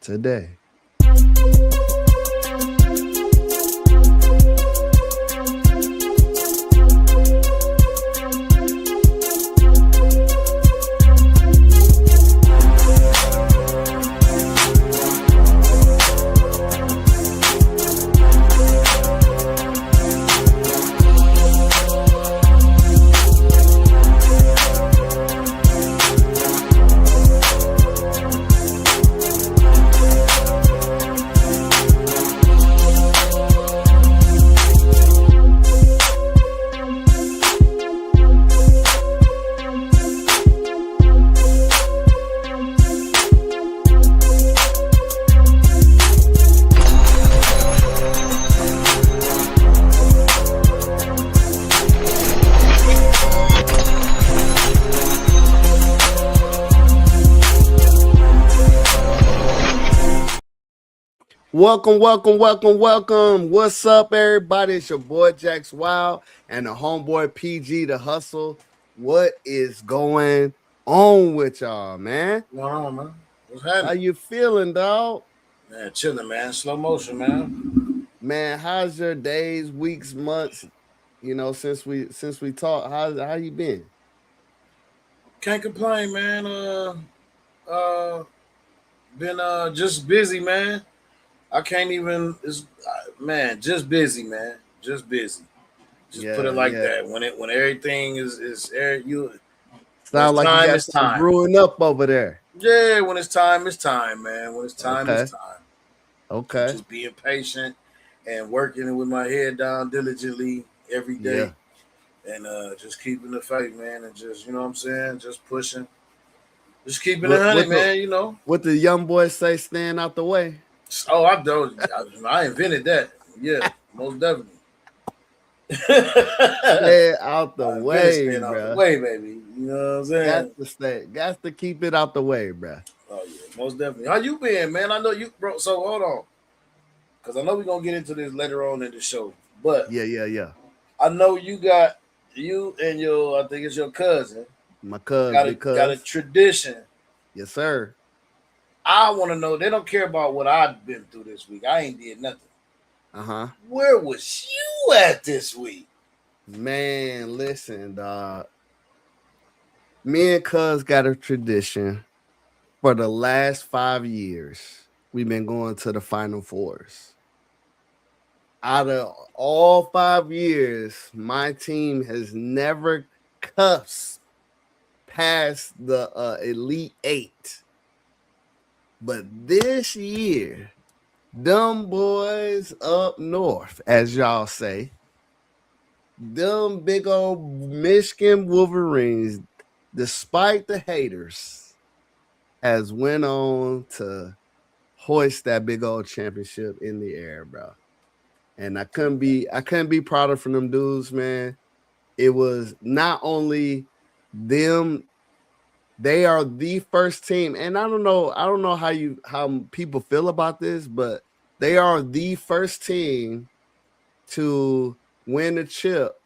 today. Welcome. What's up, everybody? It's your boy Jax Wild and the homeboy PG the Hustle. What is going on with y'all, man? What's going on, man? What's How happening? you feeling, dog? Man, chilling, man. Slow motion, man. Man, how's your days, weeks, months? Since we talked, how you been? Can't complain, man. Been just busy, man. I can't even. Man, just busy, man. Just busy. Just put it like that. When everything is you. Sound like you got something brewing up over there. Yeah, when it's time, man. When it's time, it's time. Okay. Just being patient and working with my head down diligently every day. Yeah. And just keeping the faith, man, and just, you know what I'm saying, just pushing. Just keeping it 100, man, you know. What the young boys say, stand out the way? Oh, I invented that. Yeah, most definitely. Stay out the way, bro. Out the way, baby. You know what I'm saying? Got to keep it out the way, bro. Oh, yeah, most definitely. How you been, man? I know you, bro. So, hold on. Because I know we're going to get into this later on in the show. But yeah. I know you got you and I think it's your cousin. My cousin. Got a tradition. Yes, sir. I want to know. They don't care about what I've been through this week. I ain't did nothing. Where was you at this week? Man, listen, dog. Me and Cuz got a tradition for the last 5 years. We've been going to the Final Fours. Out of all 5 years, my team has never cuffed past the Elite Eight. But this year, them boys up north, as y'all say, them big old Michigan Wolverines, despite the haters, has went on to hoist that big old championship in the air, bro. And I couldn't be prouder for them dudes, man. It was not only them. They are the first team, and I don't know how people feel about this, but they are the first team to win the chip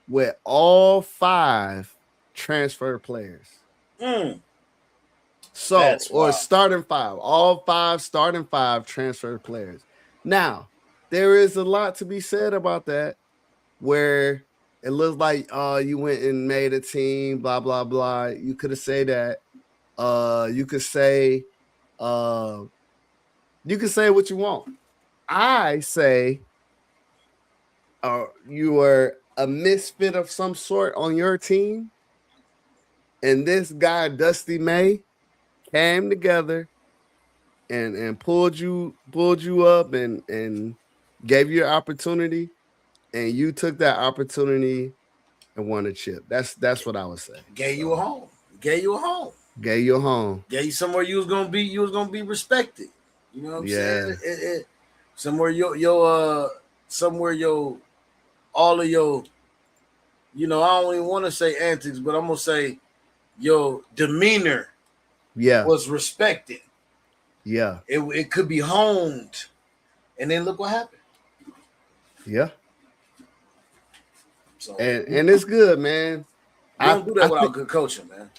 with all 5 transfer players. So, or starting 5, all 5 starting 5 transfer players. Now, there is a lot to be said about that, where it looks like you went and made a team, blah blah blah. You could have said that. You could say what you want. I say you were a misfit of some sort on your team, and this guy Dusty May came together and pulled you up and gave you an opportunity. And you took that opportunity and won a chip. That's what I would say. Gave you a home. Gave you a home. Gave you a home. Gave you somewhere you was gonna be respected. You know what I'm saying? Somewhere all of your, you know, I don't even want to say antics, but I'm gonna say your demeanor was respected. Yeah. It could be honed. And then look what happened. Yeah. So, and it's good, man. You don't do that without good coaching, man.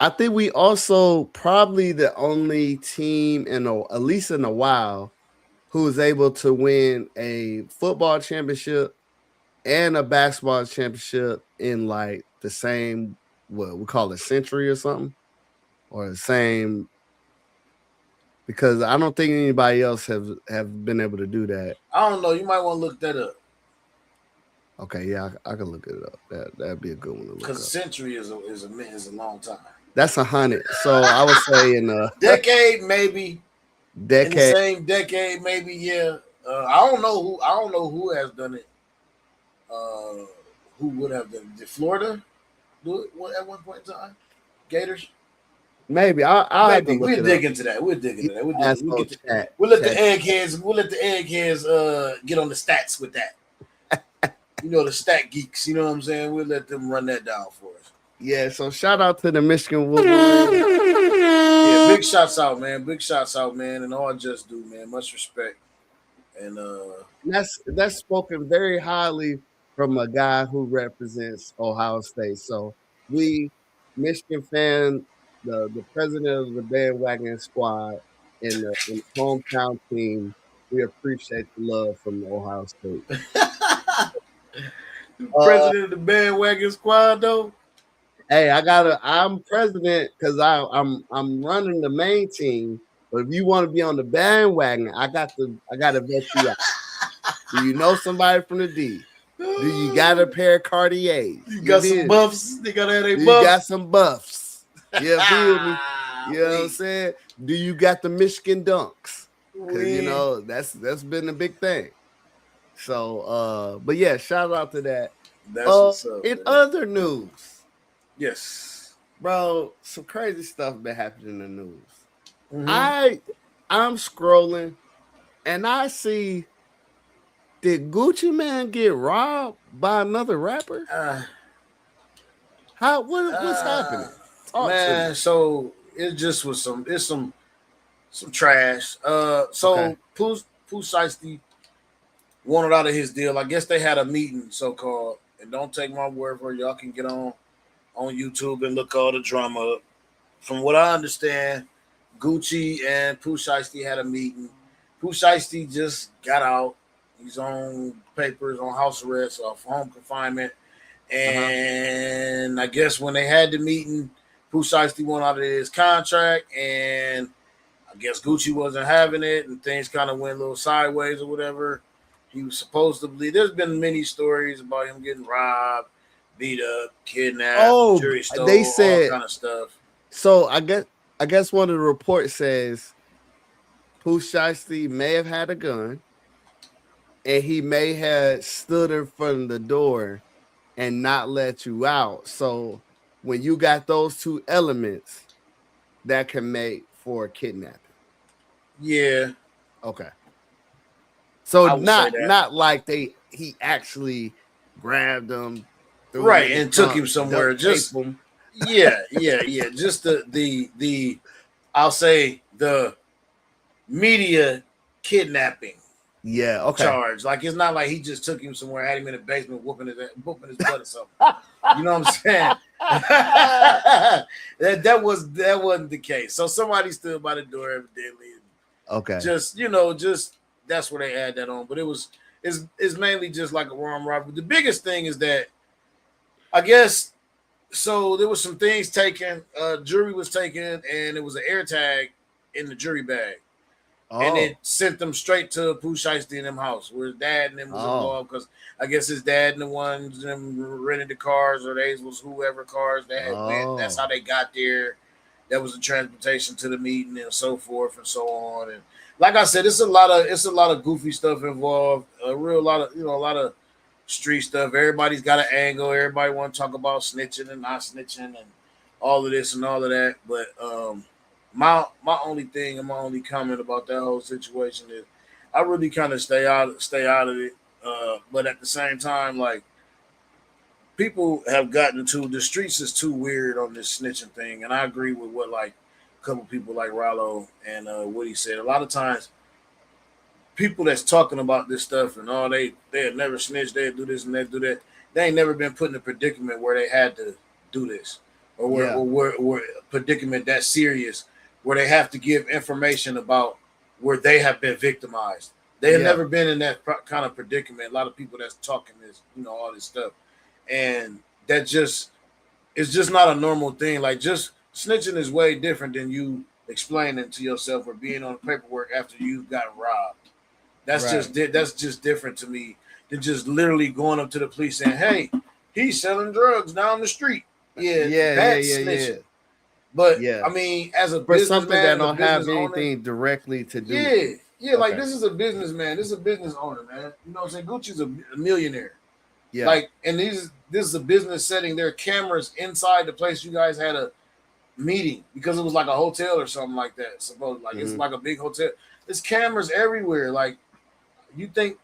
I think we also probably the only team at least in a while who was able to win a football championship and a basketball championship in like the same what we call a century or something, or the same, because I don't think anybody else have been able to do that. I don't know. You might want to look that up. Okay, yeah, I can look it up. That'd be a good one to look Because a up. century is a long time. That's 100. So I would say in a decade, maybe. In the decade, same decade, maybe. Yeah. I don't know who. I don't know who has done it. Uh, who would have done it? Did Florida do it at one point in time? Gators. maybe I'll have to Maybe look we'll it up. dig into that. We'll dig into that. Ask We'll on get. chat. We'll let the Chat. eggheads. We'll let the eggheads get on the stats with that. You know, the stat geeks. You know what I'm saying? We'll let them run that down for us. Yeah. So shout out to the Michigan Wolverines. Yeah, big shots out, man. Big shots out, man. And all just do, man. Much respect. And That's spoken very highly from a guy who represents Ohio State. So we Michigan fan, the president of the bandwagon squad in the hometown team, we appreciate the love from Ohio State. Uh, president of the bandwagon squad, though. hey, I'm president because I'm running the main team. But if you want to be on the bandwagon, I gotta vet you out. Do you know somebody from the D? Do you got a pair of Cartiers? You got some buffs. They gotta have their Do buffs. you got some buffs? You feel me? You know what I'm saying? Do you got the Michigan dunks? Because you know that's been a big thing. So but yeah, shout out to that. That's what's up. In Man. other news, Yes, bro, some crazy stuff been happening in the news. Mm-hmm. I'm scrolling and I see, did Gucci Man get robbed by another rapper? What's happening? Talk man, so it just was some trash. So Okay. Pooh Shiesty wanted out of his deal. I guess they had a meeting, so called. And don't take my word for it. Y'all can get on YouTube and look all the drama up. From what I understand, Gucci and Pooh Shiesty had a meeting. Pooh Shiesty just got out. He's on papers, on house arrest, off home confinement. And I guess when they had the meeting, Pooh Shiesty went out of his contract, and I guess Gucci wasn't having it, and things kind of went a little sideways or whatever. He was supposed to believe. There's been many stories about him getting robbed, beat up, kidnapped, jury stole, they said all kind of stuff. So I guess one of the reports says Pooh Shiesty may have had a gun, and he may have stood in front of the door and not let you out. So when you got those two elements, that can make for kidnapping. Yeah. Okay. So I would say that. not like he actually grabbed him, right, and took him somewhere. Just him. yeah. Just the I'll say the media kidnapping. Yeah, okay. Charge. Like it's not like he just took him somewhere, had him in the basement, whooping his butt or something. You know what I'm saying? that wasn't the case. So somebody stood by the door evidently. Okay. Just that's where they had that on. But it's mainly just like a armed robbery. The biggest thing is that I guess so there was some things taken, jury was taken, and it was an air tag in the jury bag. And it sent them straight to Pooh Shiesty in them house where his dad and them was involved, because I guess his dad and the ones them rented the cars, or they was whoever cars they had went. That's how they got there. That was the transportation to the meeting and so forth and so on. And like I said, it's a lot of goofy stuff involved. A lot of street stuff. Everybody's got an angle. Everybody want to talk about snitching and not snitching and all of this and all of that. But my only thing and my only comment about that whole situation is I really kind of stay out of it. But at the same time, like, people have gotten to the streets is too weird on this snitching thing, and I agree with what like a couple people like Rollo and what he said. A lot of times, people that's talking about this stuff and they had never snitched, they do this and they do that. They ain't never been put in a predicament where they had to do this or predicament that serious where they have to give information about where they have been victimized. They have never been in that kind of predicament. A lot of people that's talking this, all this stuff, and that just it's just not a normal thing. Like, just snitching is way different than you explaining to yourself or being on paperwork after you got robbed. That's just different to me than just literally going up to the police saying, "Hey, he's selling drugs down the street." That's snitching. But I mean, as a businessman, something that don't have owner, anything directly to do. Like, this is a businessman. This is a business owner, man. You know what I'm saying? Gucci's a millionaire. Yeah. Like, and this is a business setting. There are cameras inside the place you guys had a meeting because it was like a hotel or something like that. Suppose it's like a big hotel. There's cameras everywhere. Like, you think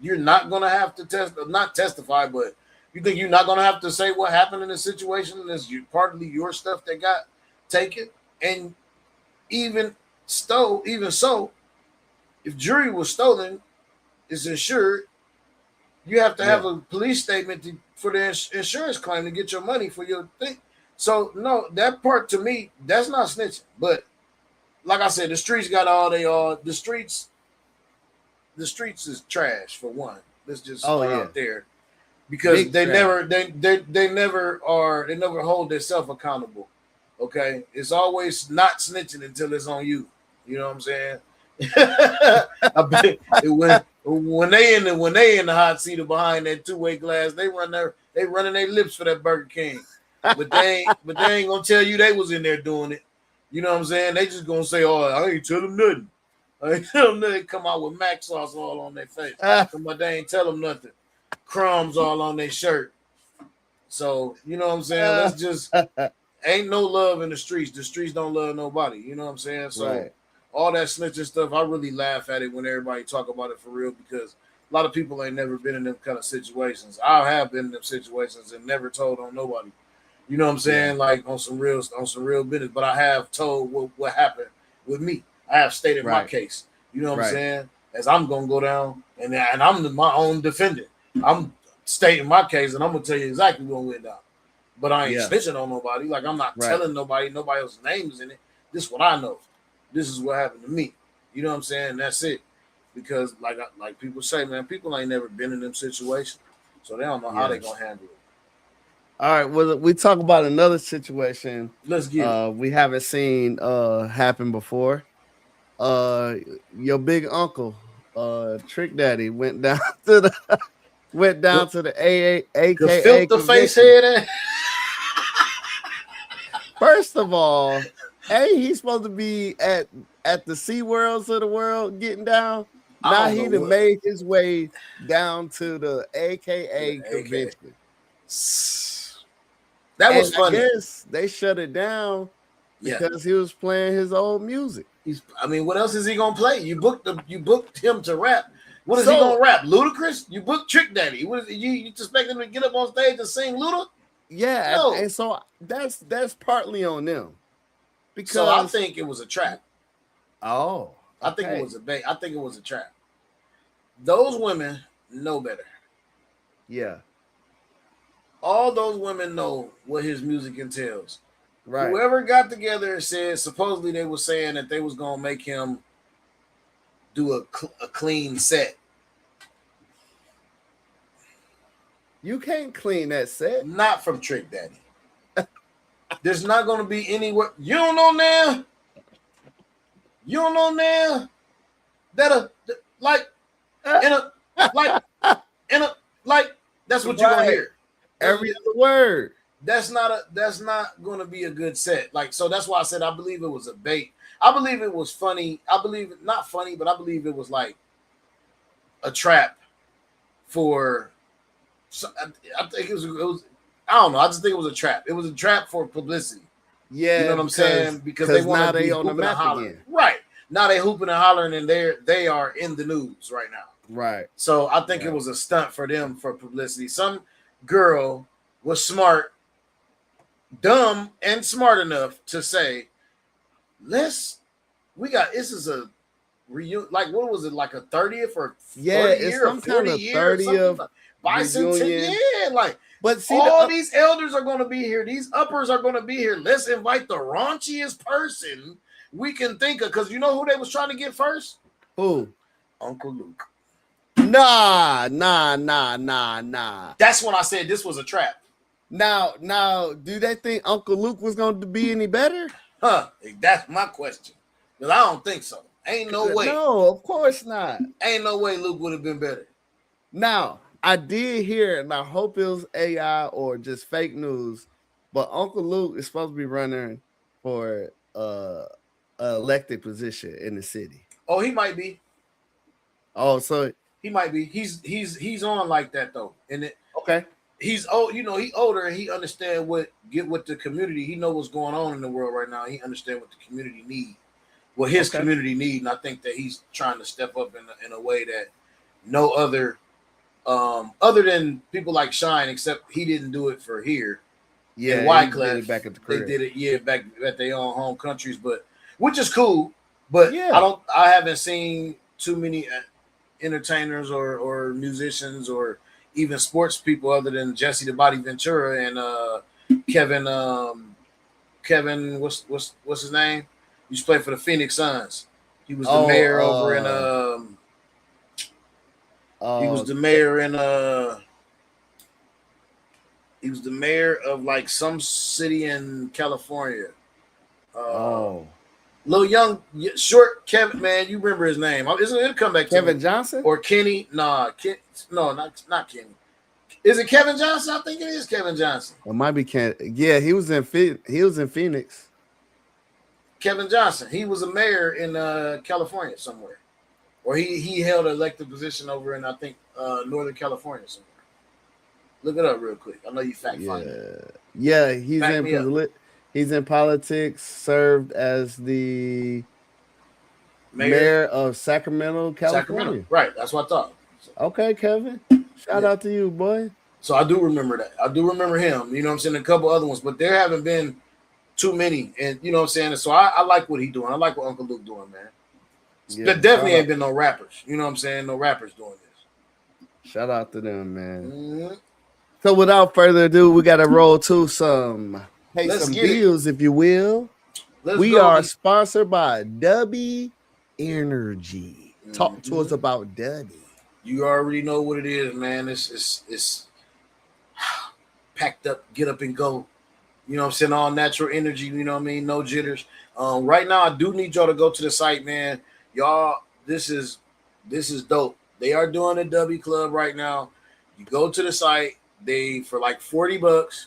you're not gonna have to not testify, but you think you're not gonna have to say what happened in the situation? That's partly your stuff that got taken, and even so, if jewelry was stolen, it's insured. You have to have a police statement for the insurance claim to get your money for your thing. So no, that part to me, that's not snitching. But like I said, the streets got all they are. The streets is trash for one. Let's just start out there, because they never hold themselves accountable. Okay, it's always not snitching until it's on you. You know what I'm saying? I bet when they in the hot seat or behind that two-way glass, they running their lips for that Burger King, but they ain't gonna tell you they was in there doing it. You know what I'm saying? They just gonna say, "Oh, I ain't tell them nothing." I ain't tell them nothing. Come out with Mac sauce all on their face. But they ain't tell them nothing. Crumbs all on their shirt. So you know what I'm saying? That's just ain't no love in the streets. The streets don't love nobody. You know what I'm saying? So all that snitching stuff, I really laugh at it when everybody talk about it for real, because a lot of people ain't never been in them kind of situations. I have been in them situations and never told on nobody. You know what I'm saying? Like on some real business. But I have told what happened with me. I have stated my case. You know what I'm saying? As I'm gonna go down and I'm my own defendant. I'm stating my case and I'm gonna tell you exactly what went down. But I ain't snitching on nobody. Like, I'm not telling nobody else's names in it. This is what I know. This is what happened to me. You know what I'm saying? That's it. Because like people say, man, people ain't never been in them situations, so they don't know how they gonna handle it. All right, well, we talk about another situation. Let's get it. We haven't seen happen before. Your big uncle, Trick Daddy, went down to the AKA the filter face head. First of all, he's supposed to be at the Sea Worlds of the world getting down. Now he done made his way down to the AKA convention. That was funny. I guess they shut it down because he was playing his old music. What else is he gonna play? You booked him to rap. What is he gonna rap? Ludacris? You booked Trick Daddy. What is you expect him to get up on stage and sing Luda? Yeah, no. And so that's partly on them. Because so I think it was a trap. Oh, okay. I think it was a bait. I think it was a trap. Those women know better. Yeah. All those women know what his music entails. Right. Whoever got together and said, supposedly they were saying that they was gonna make him do a clean set. You can't clean that set. Not from Trick Daddy. There's not gonna be anywhere. You don't know now. You don't know now that that's what you're gonna hear. Every other word. That's not gonna be a good set. Like, so that's why I said I believe it was a bait. I believe it was funny. I believe it not funny, but I believe it was like a trap for. I think it was. I don't know. I just think it was a trap. It was a trap for publicity. Yeah, you know what I'm saying? Because they want to be on the map again. Right now, they hooping and hollering, and they are in the news right now. Right. So I think it was a stunt for them for publicity. Some girl was smart, dumb, and smart enough to say, this is a like what was it, like a 30th or 30 it's year or some 40 kind of year or something 30th like bicentennial. reunion. Yeah, like But see, all these elders are going to be here. These uppers are going to be here. Let's invite the raunchiest person we can think of, because you know who they was trying to get first? Who? Uncle Luke. Nah. That's when I said this was a trap. Now, do they think Uncle Luke was going to be any better? Huh? That's my question. Because I don't think so. Ain't no way. No, of course not. Ain't no way Luke would have been better. Now, I did hear, and I hope it was AI or just fake news, but Uncle Luke is supposed to be running for an elected position in the city. Oh, he might be. Oh, so he might be. He's on like that though. And okay. He's old, he older and he understand what the community. He know what's going on in the world right now. He understand what the community need, what his community need, and I think that he's trying to step up in a way that no other, other than people like Shine, except he didn't do it for here. Yeah, in Wycliffe, back at the crib. They did it, back at their own home countries, but which is cool. But I haven't seen too many entertainers or musicians or even sports people other than Jesse the Body Ventura and Kevin what's his name? He used to play for the Phoenix Suns. He was the mayor over in he was the mayor in he was the mayor of like some city in California. Little young short Kevin, man, you remember his name? It'll come back to Kevin Johnson or Kenny? Not Kenny. Is it Kevin Johnson? I think it is Kevin Johnson. It might be Ken. Yeah, he was in Phoenix. Kevin Johnson. He was a mayor in California somewhere, or he held an elected position over in I think Northern California somewhere. Look it up real quick. I know you fact find it. Yeah, he's in politics. Served as the mayor of Sacramento, California. Right, that's what I thought. Okay, Kevin. Shout out to you, boy. So I do remember that. I do remember him. You know what I'm saying? A couple other ones, but there haven't been too many. And you know what I'm saying? So I like what he doing. I like what Uncle Luke doing, man. Yeah, there definitely ain't been no rappers. You know what I'm saying? No rappers doing this. Shout out to them, man. Mm-hmm. So without further ado, we got to roll to some bills, if you will. We are sponsored by Dubby Energy. Talk to us about Dubby. You already know what it is, man. It's packed up, get up and go. You know what I'm saying? All natural energy, you know what I mean? No jitters. Right now, I do need y'all to go to the site, man. Y'all, this is dope. They are doing a Dubby Club right now. You go to the site, they for like $40.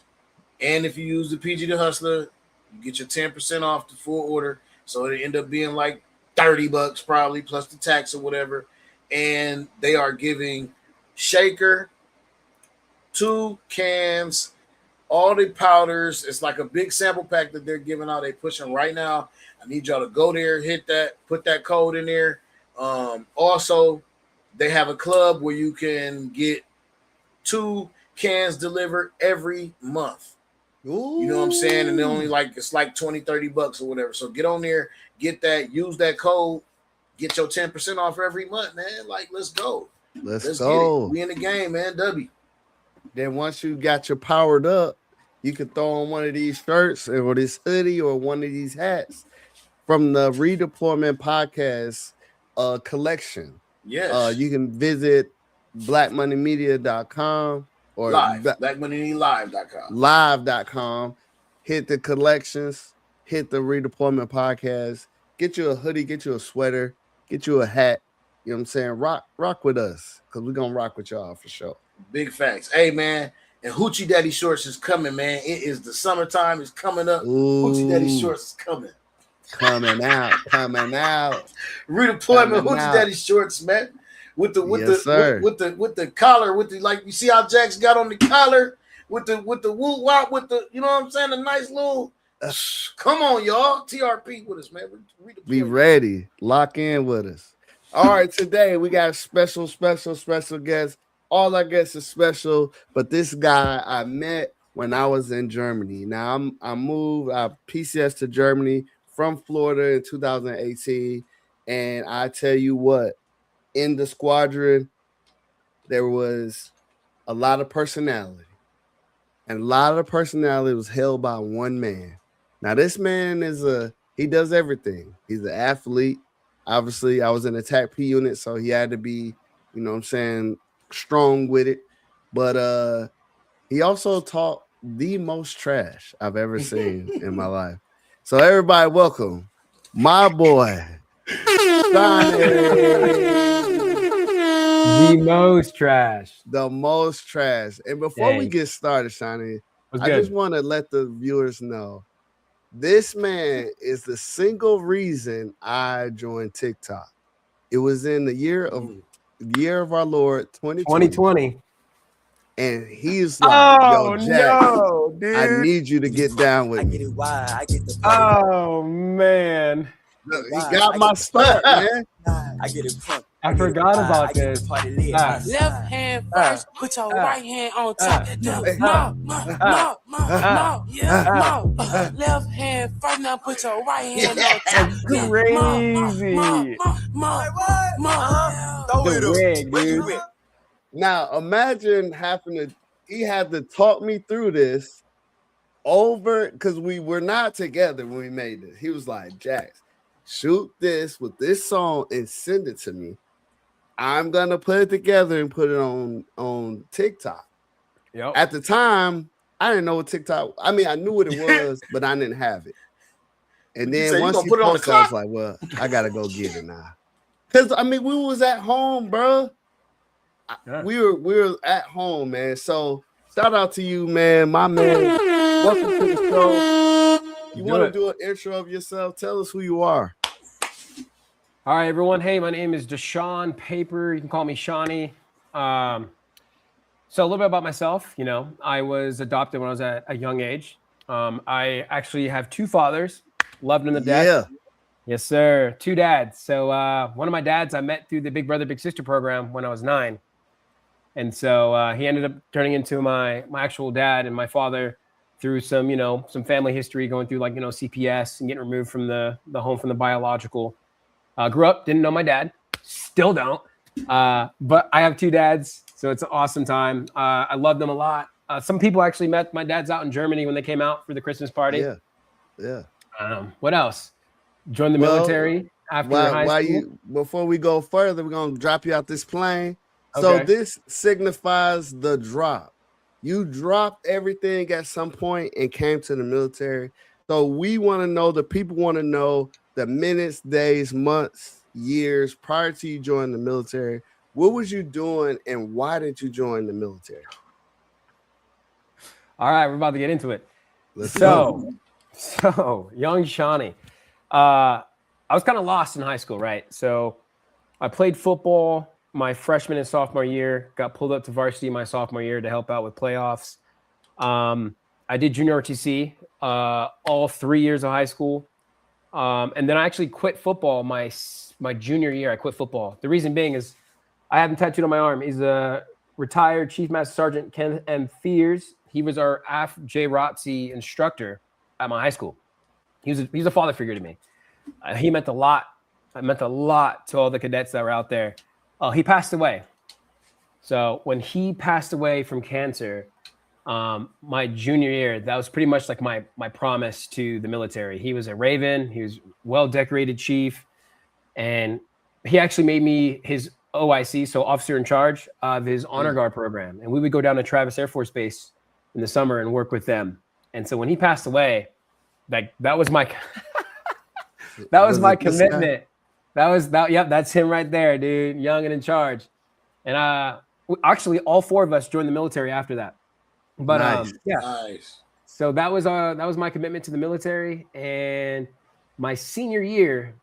And if you use the PG the Hustler, you get your 10% off the full order. So it end up being like $30 probably plus the tax or whatever. And they are giving shaker, 2 cans, all the powders. It's like a big sample pack that they're giving out. They're pushing right now. I need y'all to go there, hit that, put that code in there. Also, they have a club where you can get 2 cans delivered every month. Ooh. You know what I'm saying? And they're only it's like $20-$30 or whatever. So get on there, get that, use that code. Get your 10% off every month, man. Like, let's go. Let's go. Get it. We in the game, man. W. Then once you got your powered up, you can throw on one of these shirts or this hoodie or one of these hats from the Redeployment Podcast collection. Yes. You can visit blackmoneymedia.com or blackmoneylive.com. Live.com. Hit the collections, hit the Redeployment Podcast. Get you a hoodie, get you a sweater, get you a hat. You know what I'm saying? Rock with us, because we're going to rock with y'all for sure. Big facts. Hey, man, and Hoochie Daddy Shorts is coming, man. It is the summertime. It's coming up. Ooh. Hoochie Daddy Shorts is coming. Coming out. Redeployment Hoochie Daddy Shorts, man. With the collar, with the like, you see how Jax got on the collar with the woo wop with the, you know what I'm saying, a nice little. Come on, y'all. TRP with us, man. Be ready. Lock in with us. All right, today we got a special guest. All our guests are special, but this guy I met when I was in Germany. Now I moved PCS to Germany from Florida in 2018, And I tell you what, in the squadron, there was a lot of personality. And a lot of the personality was held by one man. Now, this man he does everything. He's an athlete. Obviously, I was in attack P unit, so he had to be, you know what I'm saying, strong with it. But he also taught the most trash I've ever seen in my life. So everybody, welcome my boy, The most trash. The most trash. And before we get started, Shauni, I just want to let the viewers know this man is the single reason I joined TikTok. It was in the year of our Lord 2020. And he's like, yo, Jack, no, dude. I need you to get down with me. Oh, man. Look, he got my spot, man. I forgot about this. Left hand first, put your right hand on top. Left hand first, now put your right hand on top. Crazy. The wig, dude. Now imagine he had to talk me through this over because we were not together when we made this. He was like, Jax, shoot this with this song and send it to me. I'm gonna put it together and put it on TikTok. Yep. At the time, I didn't know what TikTok. I mean, I knew what it was, but I didn't have it. And then once he posted, I was like, well, I gotta go get it now. Cause I mean, we was at home, bro. Yeah. We were at home, man. So shout out to you, man. My man. Welcome to the show. You want to do an intro of yourself? Tell us who you are. All right, everyone. Hey, my name is Deshaun Paper. You can call me Shauni. So a little bit about myself. You know, I was adopted when I was at a young age. I actually have two fathers. Loved them to death. Yeah. Yes, sir. Two dads. So one of my dads I met through the Big Brother, Big Sister program when I was 9. And so he ended up turning into my actual dad and my father through some family history, going through CPS and getting removed from the home from the biological. Grew up, didn't know my dad, still don't. But I have two dads, so it's an awesome time. I love them a lot. Some people actually met my dads out in Germany when they came out for the Christmas party. Yeah. What else? Joined the military after high school. Before we go further, we're gonna drop you out this plane. So this signifies the drop. You dropped everything at some point and came to the military. So we want to know, the people want to know the minutes, days, months, years prior to you joining the military. What was you doing and why did you join the military? All right, we're about to get into it. So young Shauni. I was kind of lost in high school, right? So I played football my freshman and sophomore year, got pulled up to varsity my sophomore year to help out with playoffs. I did junior RTC all 3 years of high school. And then I actually quit football my junior year. I quit football. The reason being is I have him tattooed on my arm. He's a retired Chief Master Sergeant Ken M. Fears. He was our J. ROTC instructor at my high school. He's a father figure to me. He meant a lot. It meant a lot to all the cadets that were out there. He passed away. So when he passed away from cancer, my junior year, that was pretty much like my promise to the military. He was a Raven. He was well-decorated chief. And he actually made me his OIC, so officer in charge of his honor guard program. And we would go down to Travis Air Force Base in the summer and work with them. And so when he passed away, that was my my commitment. Yep, that's him right there, dude. Young and in charge. And actually all four of us joined the military after that. But Nice. So that was my commitment to the military. And my senior year,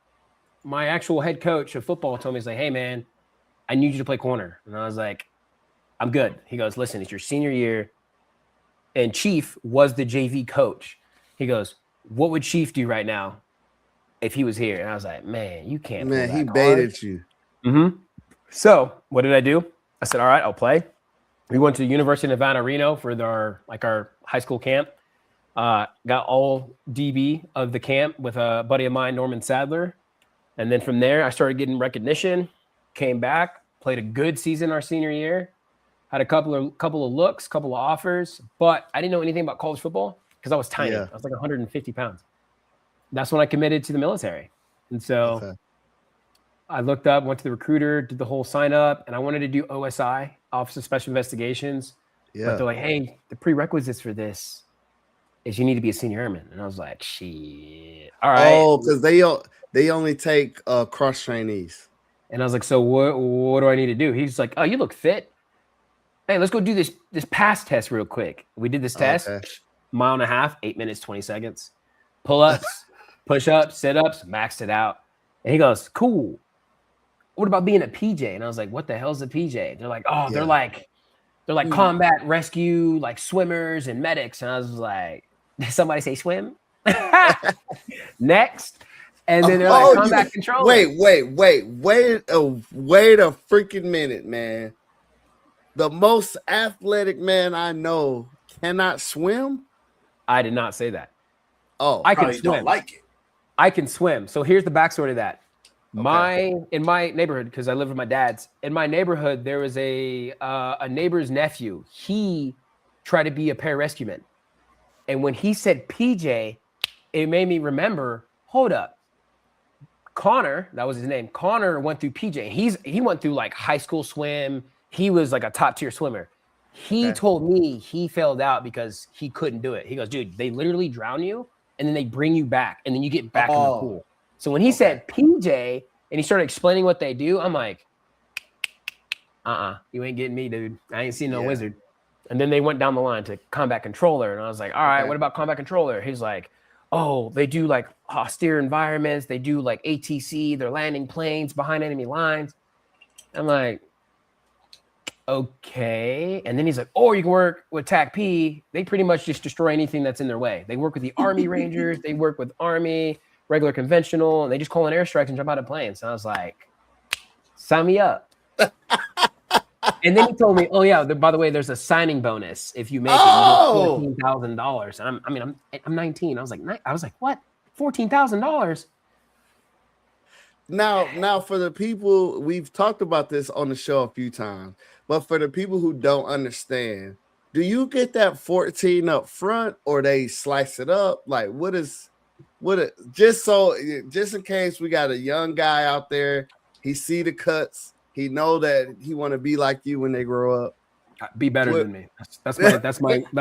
my actual head coach of football told me, he's like, hey man, I need you to play corner. And I was like, I'm good. He goes, listen, it's your senior year. And Chief was the JV coach. He goes, what would Chief do right now if he was here? And I was like, man, you can't. Man, he baited you. Mm-hmm. So what did I do? I said, all right, I'll play. We went to the University of Nevada, Reno for our high school camp. Got all DB of the camp with a buddy of mine, Norman Sadler. And then from there, I started getting recognition, came back, played a good season our senior year, had a couple of looks, couple of offers, but I didn't know anything about college football because I was tiny. Yeah. I was like 150 pounds. That's when I committed to the military. And so I looked up, went to the recruiter, did the whole sign up, and I wanted to do OSI, Office of Special Investigations. Yeah. But they're like, hey, the prerequisites for this is you need to be a senior airman. And I was like, shit. All right. Oh, because they only take cross trainees. And I was like, so what do I need to do? He's like, oh, you look fit. Hey, let's go do this pass test real quick. We did this test, mile and a half, 8 minutes, 20 seconds. Pull-ups, push-ups, sit-ups, maxed it out. And he goes, cool. What about being a PJ? And I was like, what the hell's a PJ? They're like, oh, they're like combat rescue, like swimmers and medics. And I was like, did somebody say swim? Next. And then they're like, combat control. Wait a freaking minute, man. The most athletic man I know cannot swim? I did not say that. Oh, I can swim. Don't like it. I can swim. So here's the backstory to that. In my neighborhood, because I live with my dad's, in my neighborhood, there was a neighbor's nephew. He tried to be a pararescueman. And when he said PJ, it made me remember, hold up. Connor, that was his name. Connor went through PJ. He went through like high school swim. He was like a top tier swimmer. He told me he failed out because he couldn't do it. He goes, dude, they literally drown you and then they bring you back and then you get back in the pool. So when he said PJ and he started explaining what they do, I'm like, you ain't getting me, dude. I ain't seen no wizard. And then they went down the line to combat controller. And I was like, all right, what about combat controller? He's like, oh, they do like austere environments. They do like ATC. They're landing planes behind enemy lines. I'm like, okay. And then he's like, or you can work with TAC-P. They pretty much just destroy anything that's in their way. They work with the Army Rangers. They work with Army, regular conventional, and they just call in airstrikes and jump out of planes. So I was like, sign me up. And then he told me, oh, yeah, by the way, there's a signing bonus if you make it. You get $14,000. And I'm 19. I was like, what? $14,000? Now, for the people, we've talked about this on the show a few times, but for the people who don't understand, do you get that 14 up front or they slice it up? Like, just in case we got a young guy out there, he see the cuts, he know that he want to be like you when they grow up. Be better than me. That's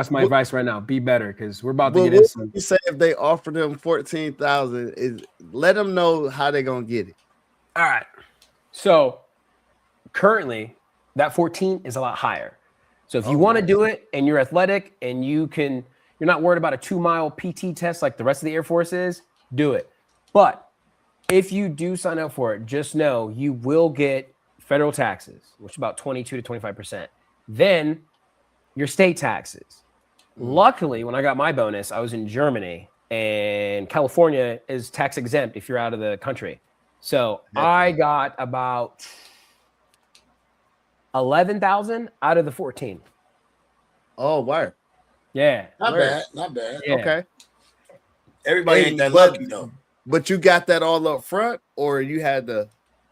my advice right now. Be better because we're about to get into. What you say if they offer them 14,000 is let them know how they're gonna get it. All right. So currently that 14 is a lot higher. So if you want to do it and you're athletic and you're not worried about a 2-mile PT test like the rest of the Air Force is, do it. But if you do sign up for it, just know you will get federal taxes, which is about 22 to 25%. Then your state taxes. Luckily, when I got my bonus, I was in Germany, and California is tax exempt if you're out of the country. So I got about 11,000 out of the 14. Oh, wow. Yeah. Not bad. Yeah. Okay. Everybody ain't that lucky though. But you got that all up front, or you had to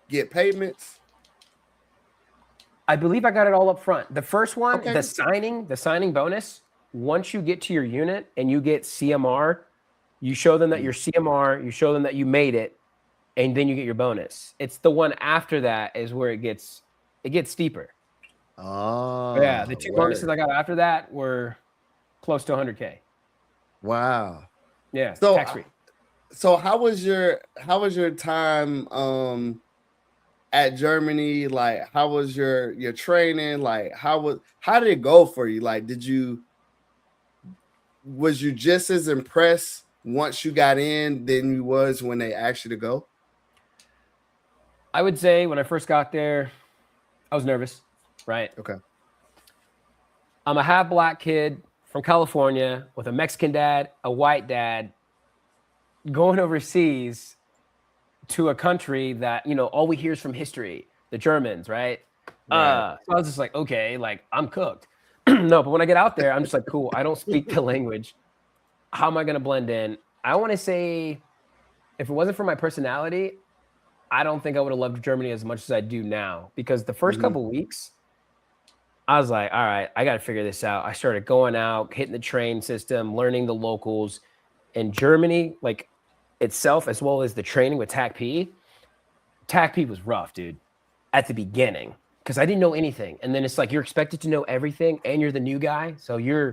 get payments? I believe I got it all up front. The first one, the signing bonus, once you get to your unit and you get CMR, you show them that you're CMR, you show them that you made it, and then you get your bonus. It's the one after that is where it gets steeper. Oh. Yeah, the two bonuses I got after that were close to 100K. Wow. Yeah, so tax-free. So how was your time at Germany? Like, how was your training? Like, how did it go for you? Like, was you just as impressed once you got in than you was when they asked you to go? I would say when I first got there, I was nervous, right? Okay. I'm a half black kid from California with a Mexican dad, a white dad, going overseas to a country that, all we hear is from history, the Germans, right? So I was just like, okay, like I'm cooked. No, but when I get out there, I'm just like, cool, I don't speak the language. How am I going to blend in? I want to say if it wasn't for my personality, I don't think I would have loved Germany as much as I do now, because the first couple weeks, I was like, all right, I got to figure this out. I started going out, hitting the train system, learning the locals. And Germany, like itself, as well as the training with TACP was rough, dude, at the beginning, because I didn't know anything. And then it's like you're expected to know everything, and you're the new guy. So you're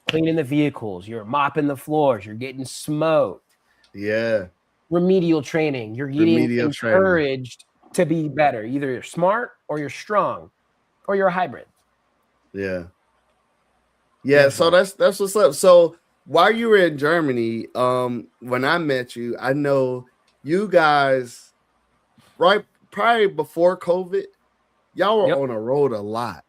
cleaning the vehicles, you're mopping the floors, you're getting smoked. Yeah. Remedial training. You're getting encouraged to be better. Either you're smart or you're strong or you're a hybrid. Yeah. Yeah. So that's what's up. So while you were in Germany, when I met you, I know you guys, right, probably before COVID, y'all were on a road a lot.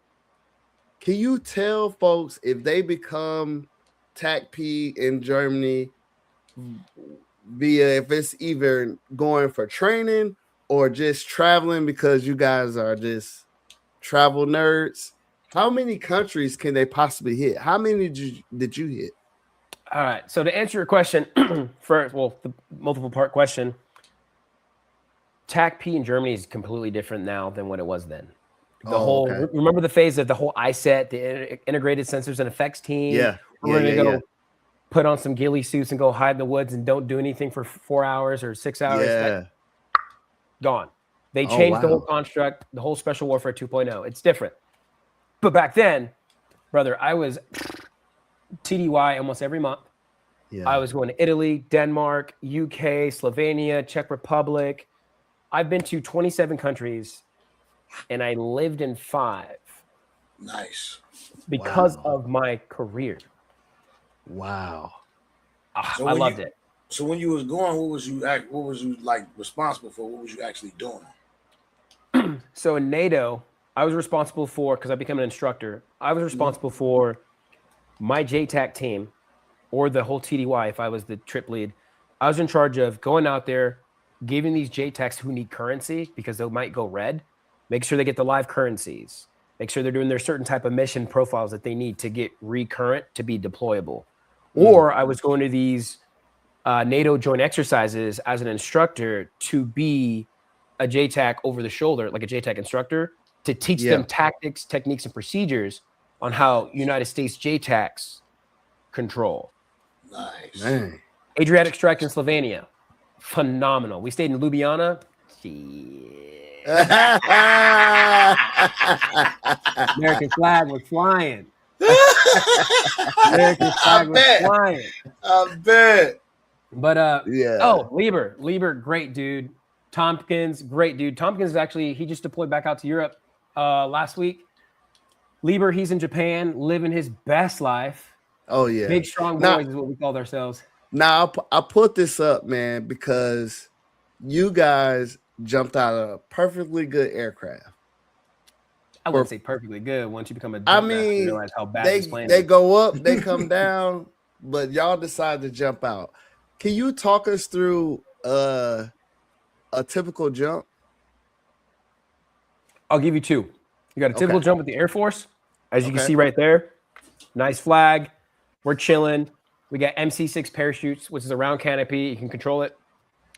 Can you tell folks if they become TACP in Germany via, if it's either going for training or just traveling because you guys are just travel nerds? How many countries can they possibly hit? How many did you hit? All right. So to answer your question, first, the multiple part question, TACP in Germany is completely different now than what it was then. Remember the phase of the whole ISET, the integrated sensors and effects team? Yeah. We're going to go put on some ghillie suits and go hide in the woods and don't do anything for 4 hours or 6 hours. Yeah. Gone. They changed the whole construct, the whole special warfare 2.0. It's different. But back then, brother, I was TDY almost every month. Yeah. I was going to Italy, Denmark, UK, Slovenia, Czech Republic. I've been to 27 countries, and I lived in 5. Nice. Because of my career. Wow. So I loved it. So when you was going, what was you like responsible for? What was you actually doing? So in NATO, I was responsible for, because I became an instructor, I was responsible for my JTAC team, or the whole TDY if I was the trip lead. I was in charge of going out there, giving these JTACs who need currency because they might go red, make sure they get the live currencies, make sure they're doing their certain type of mission profiles that they need to get recurrent to be deployable. Or I was going to these NATO joint exercises as an instructor to be a JTAC over the shoulder, like a JTAC instructor, to teach them tactics, techniques, and procedures on how United States JTACs control. Nice. Man. Adriatic strike in Slovenia. Phenomenal. We stayed in Ljubljana. American flag was flying. American flag was flying. I bet. But Lieber, great dude. Tompkins, great dude. Tompkins is actually, he just deployed back out to Europe last week. Lieber, he's in Japan, living his best life. Oh, yeah. Big, strong boys is what we called ourselves. Now, I put this up, man, because you guys jumped out of a perfectly good aircraft. I wouldn't say perfectly good once you become a you realize how bad this plane they is. go up, they come down, but y'all decide to jump out. Can you talk us through a typical jump? I'll give you 2. You got a typical jump with the Air Force, as you can see right there. Nice flag. We're chilling. We got MC6 parachutes, which is a round canopy. You can control it.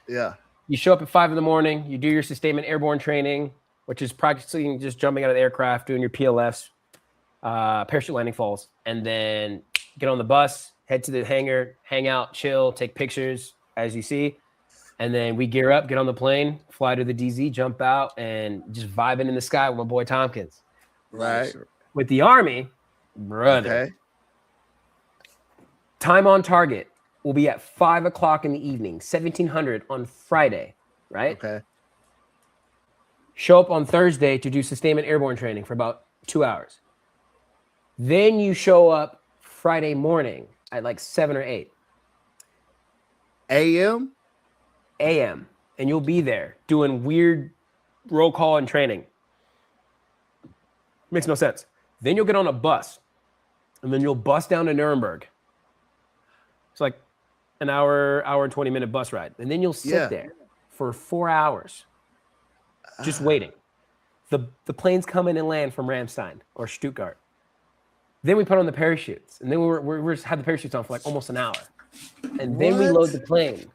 Yeah. You show up at 5 a.m. You do your sustainment airborne training, which is practicing just jumping out of the aircraft, doing your PLFs, parachute landing falls, and then get on the bus, head to the hangar, hang out, chill, take pictures, as you see. And then we gear up, get on the plane, fly to the DZ, jump out, and just vibing in the sky with my boy Tompkins. Right. With the Army, brother. Okay. Time on target will be at 5 o'clock in the evening, 1700 on Friday, right? Okay. Show up on Thursday to do sustainment airborne training for about 2 hours. Then you show up Friday morning at like 7 or 8 a.m. And you'll be there doing weird roll call and training. Makes no sense. Then you'll get on a bus, and then you'll bus down to Nuremberg. It's like an hour and 20-minute bus ride. And then you'll sit there for 4 hours just waiting. The planes come in and land from Ramstein or Stuttgart. Then we put on the parachutes, and then we had the parachutes on for like almost an hour. And then we load the plane.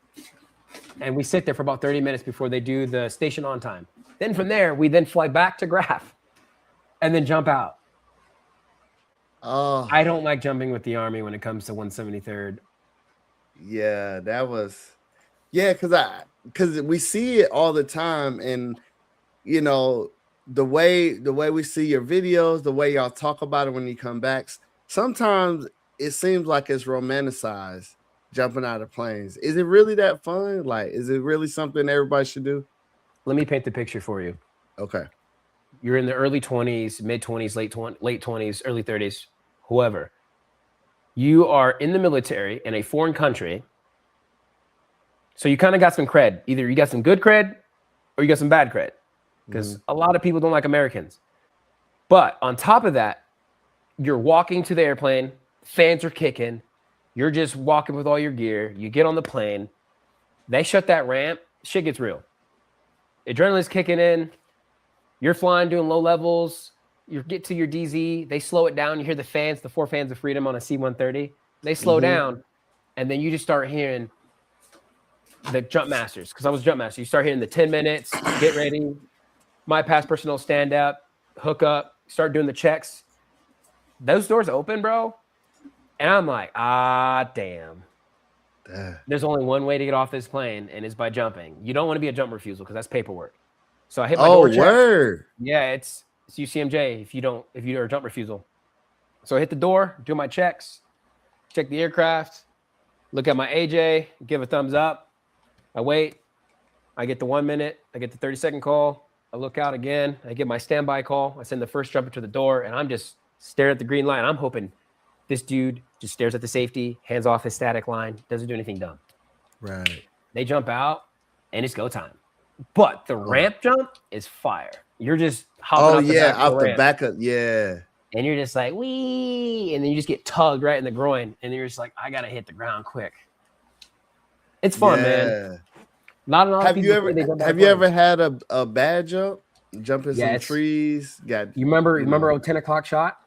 and we sit there for about 30 minutes before they do the station on time. Then from there, we then fly back to Graf and then jump out. Oh, I don't like jumping with the Army when it comes to 173rd. yeah, that was, yeah, because we see it all the time, and you know the way we see your videos, the way y'all talk about it when you come back. Sometimes it seems like it's romanticized jumping out of planes. Is it really that fun? Like, is it really something everybody should do? Let me paint the picture for you. Okay. You're in the early 20s, mid 20s, late 20s, early 30s, whoever. You are in the military in a foreign country. So you kind of got some cred. Either you got some good cred or you got some bad cred. Because a lot of people don't like Americans. But on top of that, you're walking to the airplane, fans are kicking, you're just walking with all your gear, you get on the plane, they shut that ramp, shit gets real. Adrenaline's kicking in, you're flying, doing low levels, you get to your DZ, they slow it down, you hear the fans, the 4 fans of freedom on a C-130, they slow down, and then you just start hearing the jump masters, because I was jump master, you start hearing the 10 minutes, get ready, my past personnel stand up, hook up, start doing the checks. Those doors open, bro. And I'm like, damn. There's only one way to get off this plane, and it's by jumping. You don't want to be a jump refusal because that's paperwork. So I hit my door check. Word. Yeah, it's UCMJ if you're a jump refusal. So I hit the door, do my checks, check the aircraft, look at my AJ, give a thumbs up. I wait. I get the 1 minute. I get the 30-second call. I look out again. I get my standby call. I send the first jumper to the door, and I'm just staring at the green line. I'm hoping this dude just stares at the safety, hands off his static line, doesn't do anything dumb. Right. They jump out, and it's go time. But the ramp jump is fire. You're just hopping off the back of, yeah. And you're just like, wee, and then you just get tugged right in the groin, and then you're just like, I got to hit the ground quick. It's fun, man. Not a lot of people. Have you ever had a bad jump? Jumping some trees? You remember 10 o'clock shot?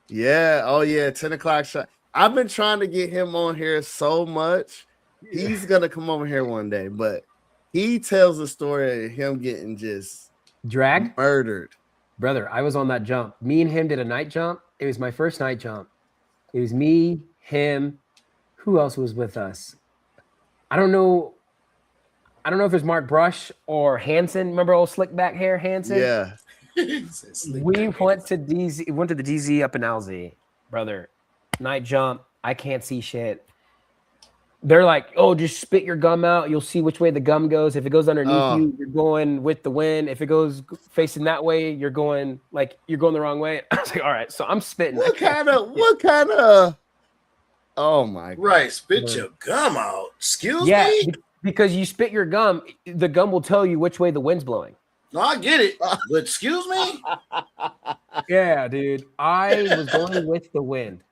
Yeah. Oh yeah, 10 o'clock shot. I've been trying to get him on here so much. He's gonna come over here one day, but he tells the story of him getting just dragged, murdered. Brother, I was on that jump. Me and him did a night jump. It was my first night jump. It was me, him. Who else was with us? I don't know if it's Mark Brush or Hansen. Remember old slick back hair Hansen? Yeah. We went to the DZ up in LZ, brother. Night jump. I can't see shit. They're like, oh, just spit your gum out. You'll see which way the gum goes. If it goes underneath you, you're going with the wind. If it goes facing that way, you're going the wrong way. I was like, all right. So I'm spitting. What kind of? Oh my God. Right, spit your gum out. Excuse me? Because you spit your gum, the gum will tell you which way the wind's blowing. No, I get it. But excuse me? Yeah, dude. I was going with the wind.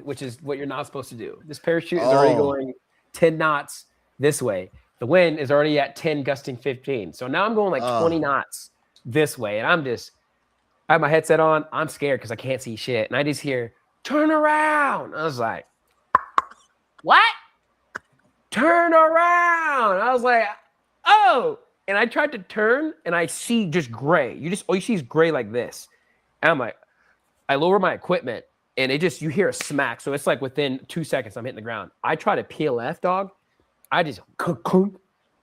Which is what you're not supposed to do. This parachute is already going 10 knots this way. The wind is already at 10, gusting 15. So now I'm going like 20 knots this way. And I have my headset on. I'm scared because I can't see shit. And I just hear, turn around. I was like, what? Turn around. I was like, oh. And I tried to turn and I see just gray. All you see is gray like this. And I'm like, I lower my equipment and you hear a smack. So it's like within 2 seconds, I'm hitting the ground. I try to PLF, dog. I just,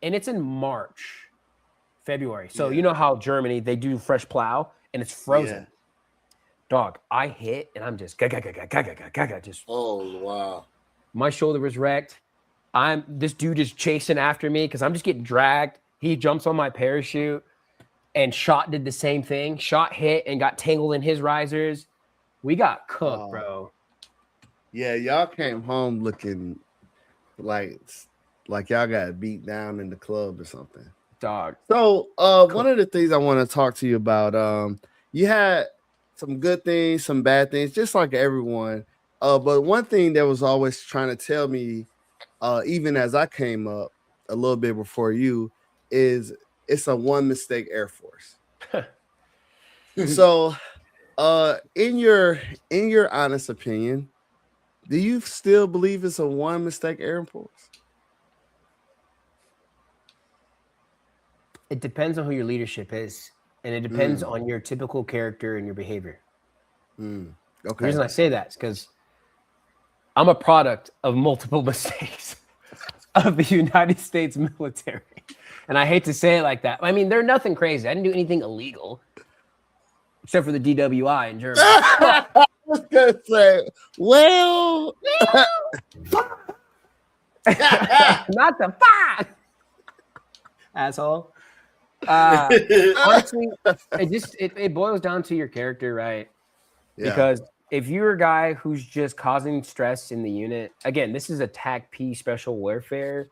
and it's in March, February. So you know how Germany, they do fresh plow and it's frozen. Yeah. Dog, I hit and I'm just, just. Oh, wow. My shoulder was wrecked. This dude is chasing after me because I'm just getting dragged. He jumps on my parachute, and Shot did the same thing. Shot hit and got tangled in his risers. We got cooked, bro. Yeah, y'all came home looking like y'all got beat down in the club or something. Dog. So one of the things I want to talk to you about, you had some good things, some bad things, just like everyone. But one thing that was always trying to tell me, even as I came up a little bit before you, is it's a one mistake Air Force. So, in your honest opinion, do you still believe it's a one mistake Air Force? It depends on who your leadership is, and it depends on your typical character and your behavior. Okay. The reason I say that is because I'm a product of multiple mistakes of the United States military. And I hate to say it like that. I mean, they're nothing crazy. I didn't do anything illegal except for the DWI in Germany. I was going to say, well. Not the fuck, asshole. Honestly, it boils down to your character, right? Yeah. Because if you're a guy who's just causing stress in the unit, again, this is a TAC P special warfare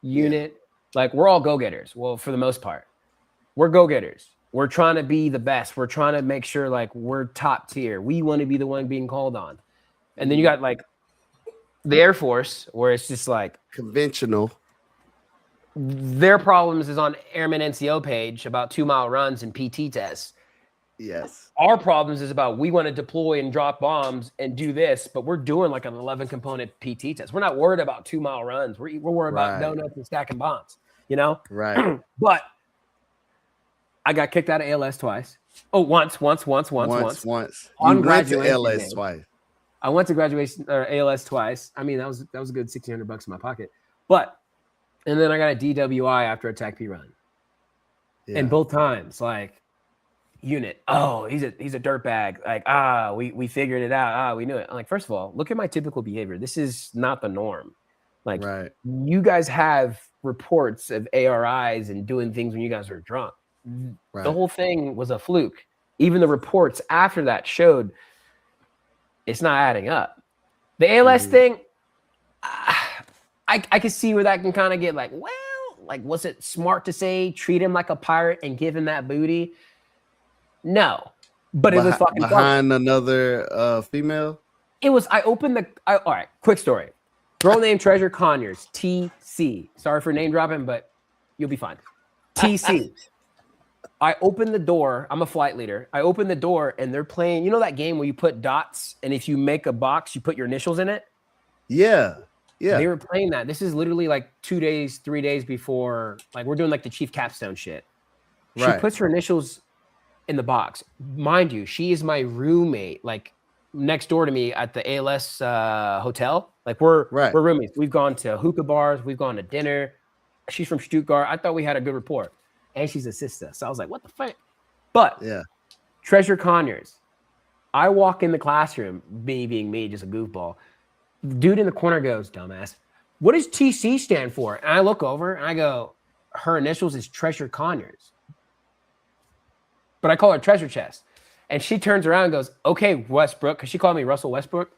unit. Like, we're all go-getters. Well, for the most part, we're go-getters. We're trying to be the best. We're trying to make sure, like, we're top tier. We want to be the one being called on. And then you got, like, the Air Force, where it's just, like, conventional. Their problems is on Airman NCO page about 2-mile runs and PT tests. Yes. Our problems is about we want to deploy and drop bombs and do this, but we're doing like an 11-component PT test. We're not worried about 2-mile runs. We're worried about donuts and stacking bombs, you know? Right. But I got kicked out of ALS twice. Oh, once. On graduation ALS day. Twice. I went to graduation or ALS twice. I mean, that was a good $1,600 in my pocket. And then I got a DWI after a TAC P run. Yeah. And both times, like, unit, oh, he's a dirtbag. Like, we figured it out. We knew it. I'm like, first of all, look at my typical behavior. This is not the norm. Like, you guys have reports of ARIs and doing things when you guys are drunk. The whole thing was a fluke. Even the reports after that showed it's not adding up. The ALS thing, I can see where that can kind of get like, well, like, was it smart to say treat him like a pirate and give him that booty? No, but it was fucking behind funny. Another female. It was. All right, quick story. Girl named Treasure Conyers, TC. Sorry for name dropping, but you'll be fine. TC. I opened the door. I'm a flight leader. I opened the door and they're playing. You know that game where you put dots and if you make a box, you put your initials in it. Yeah. Yeah. They were playing that. This is literally like 2 days, 3 days before. Like, we're doing like the Chief Capstone shit. She puts her initials in the box. Mind you, she is my roommate, like next door to me at the ALS hotel. Like, we're roommates. We've gone to hookah bars. We've gone to dinner. She's from Stuttgart. I thought we had a good rapport. And she's a sister. So I was like, what the fuck? But Treasure Conyers. I walk in the classroom, me being me, just a goofball. The dude in the corner goes, dumbass, what does TC stand for? And I look over and I go, her initials is Treasure Conyers. But I call her Treasure Chest. And she turns around and goes, okay, Westbrook, because she called me Russell Westbrook.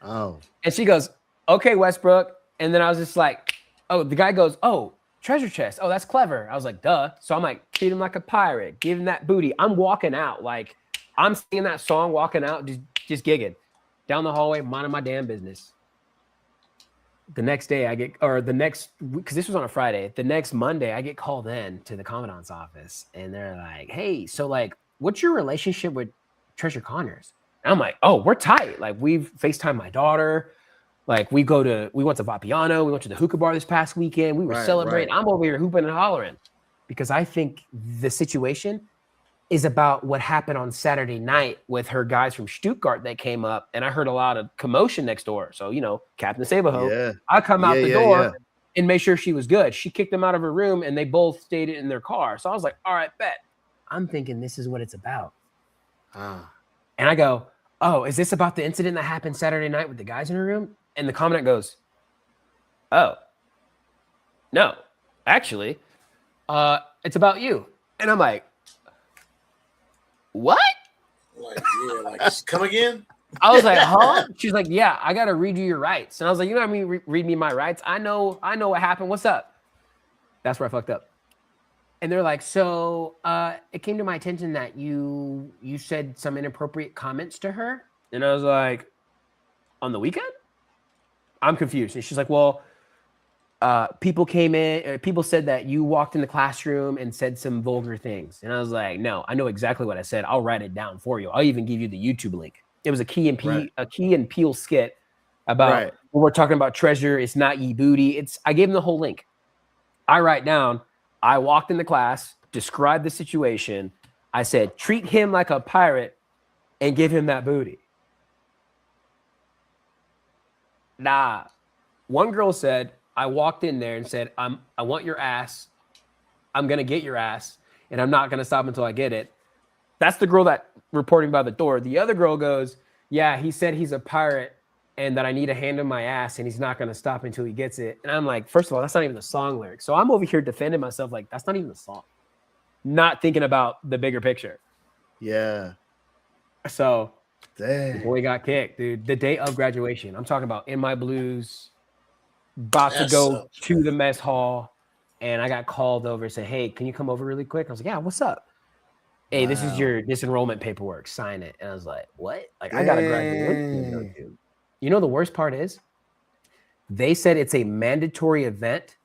Oh. And she goes, okay, Westbrook. And then I was just like, oh, the guy goes, oh, Treasure Chest. Oh, that's clever. I was like, duh. So I'm like, treat him like a pirate. Give him that booty. I'm walking out. Like, I'm singing that song, walking out, just gigging. Down the hallway, minding my damn business. The next day because this was on a Friday, the next Monday, I get called in to the commandant's office and they're like, hey, so like, what's your relationship with Treasure Conyers? And I'm like, oh, we're tight. Like, we've FaceTimed my daughter. Like, we went to Vapiano. We went to the hookah bar this past weekend. We were celebrating. I'm over here hooping and hollering because I think the situation is about what happened on Saturday night with her guys from Stuttgart that came up, and I heard a lot of commotion next door. So, you know, Captain Sabaho, I come out the door and make sure she was good. She kicked them out of her room, and they both stayed in their car. So I was like, all right, bet. I'm thinking this is what it's about. And I go, oh, is this about the incident that happened Saturday night with the guys in her room? And the commandant goes, oh, no, actually, it's about you. And I'm like, what? Come again? I was like, huh? She's like, yeah, I gotta read you your rights. And I was like, you know what I mean? Read me my rights. I know what happened. What's up? That's where I fucked up. And they're like, so it came to my attention that you said some inappropriate comments to her. And I was like, on the weekend? I'm confused. And she's like, well, people said that you walked in the classroom and said some vulgar things. And I was like, no, I know exactly what I said. I'll write it down for you. I'll even give you the YouTube link. It was a Key and Peele skit about when we're talking about treasure. It's not ye booty. I gave him the whole link. I write down, I walked into class, described the situation. I said, treat him like a pirate and give him that booty. Nah. One girl said, I walked in there and said, I want your ass. I'm going to get your ass, and I'm not going to stop until I get it. That's the girl that reporting by the door. The other girl goes, yeah, he said he's a pirate and that I need to hand him my ass and he's not going to stop until he gets it. And I'm like, first of all, that's not even the song lyric. So I'm over here defending myself like, that's not even the song. Not thinking about the bigger picture. Yeah. So Dang. the boy got kicked, dude. The day of graduation. I'm talking about in my blues, about to go to the mess hall. And I got called over and said, hey, can you come over really quick? I was like, yeah, what's up? Hey, this is your disenrollment paperwork. Sign it. And I was like, what? Like, I got to graduate. You know, the worst part is they said it's a mandatory event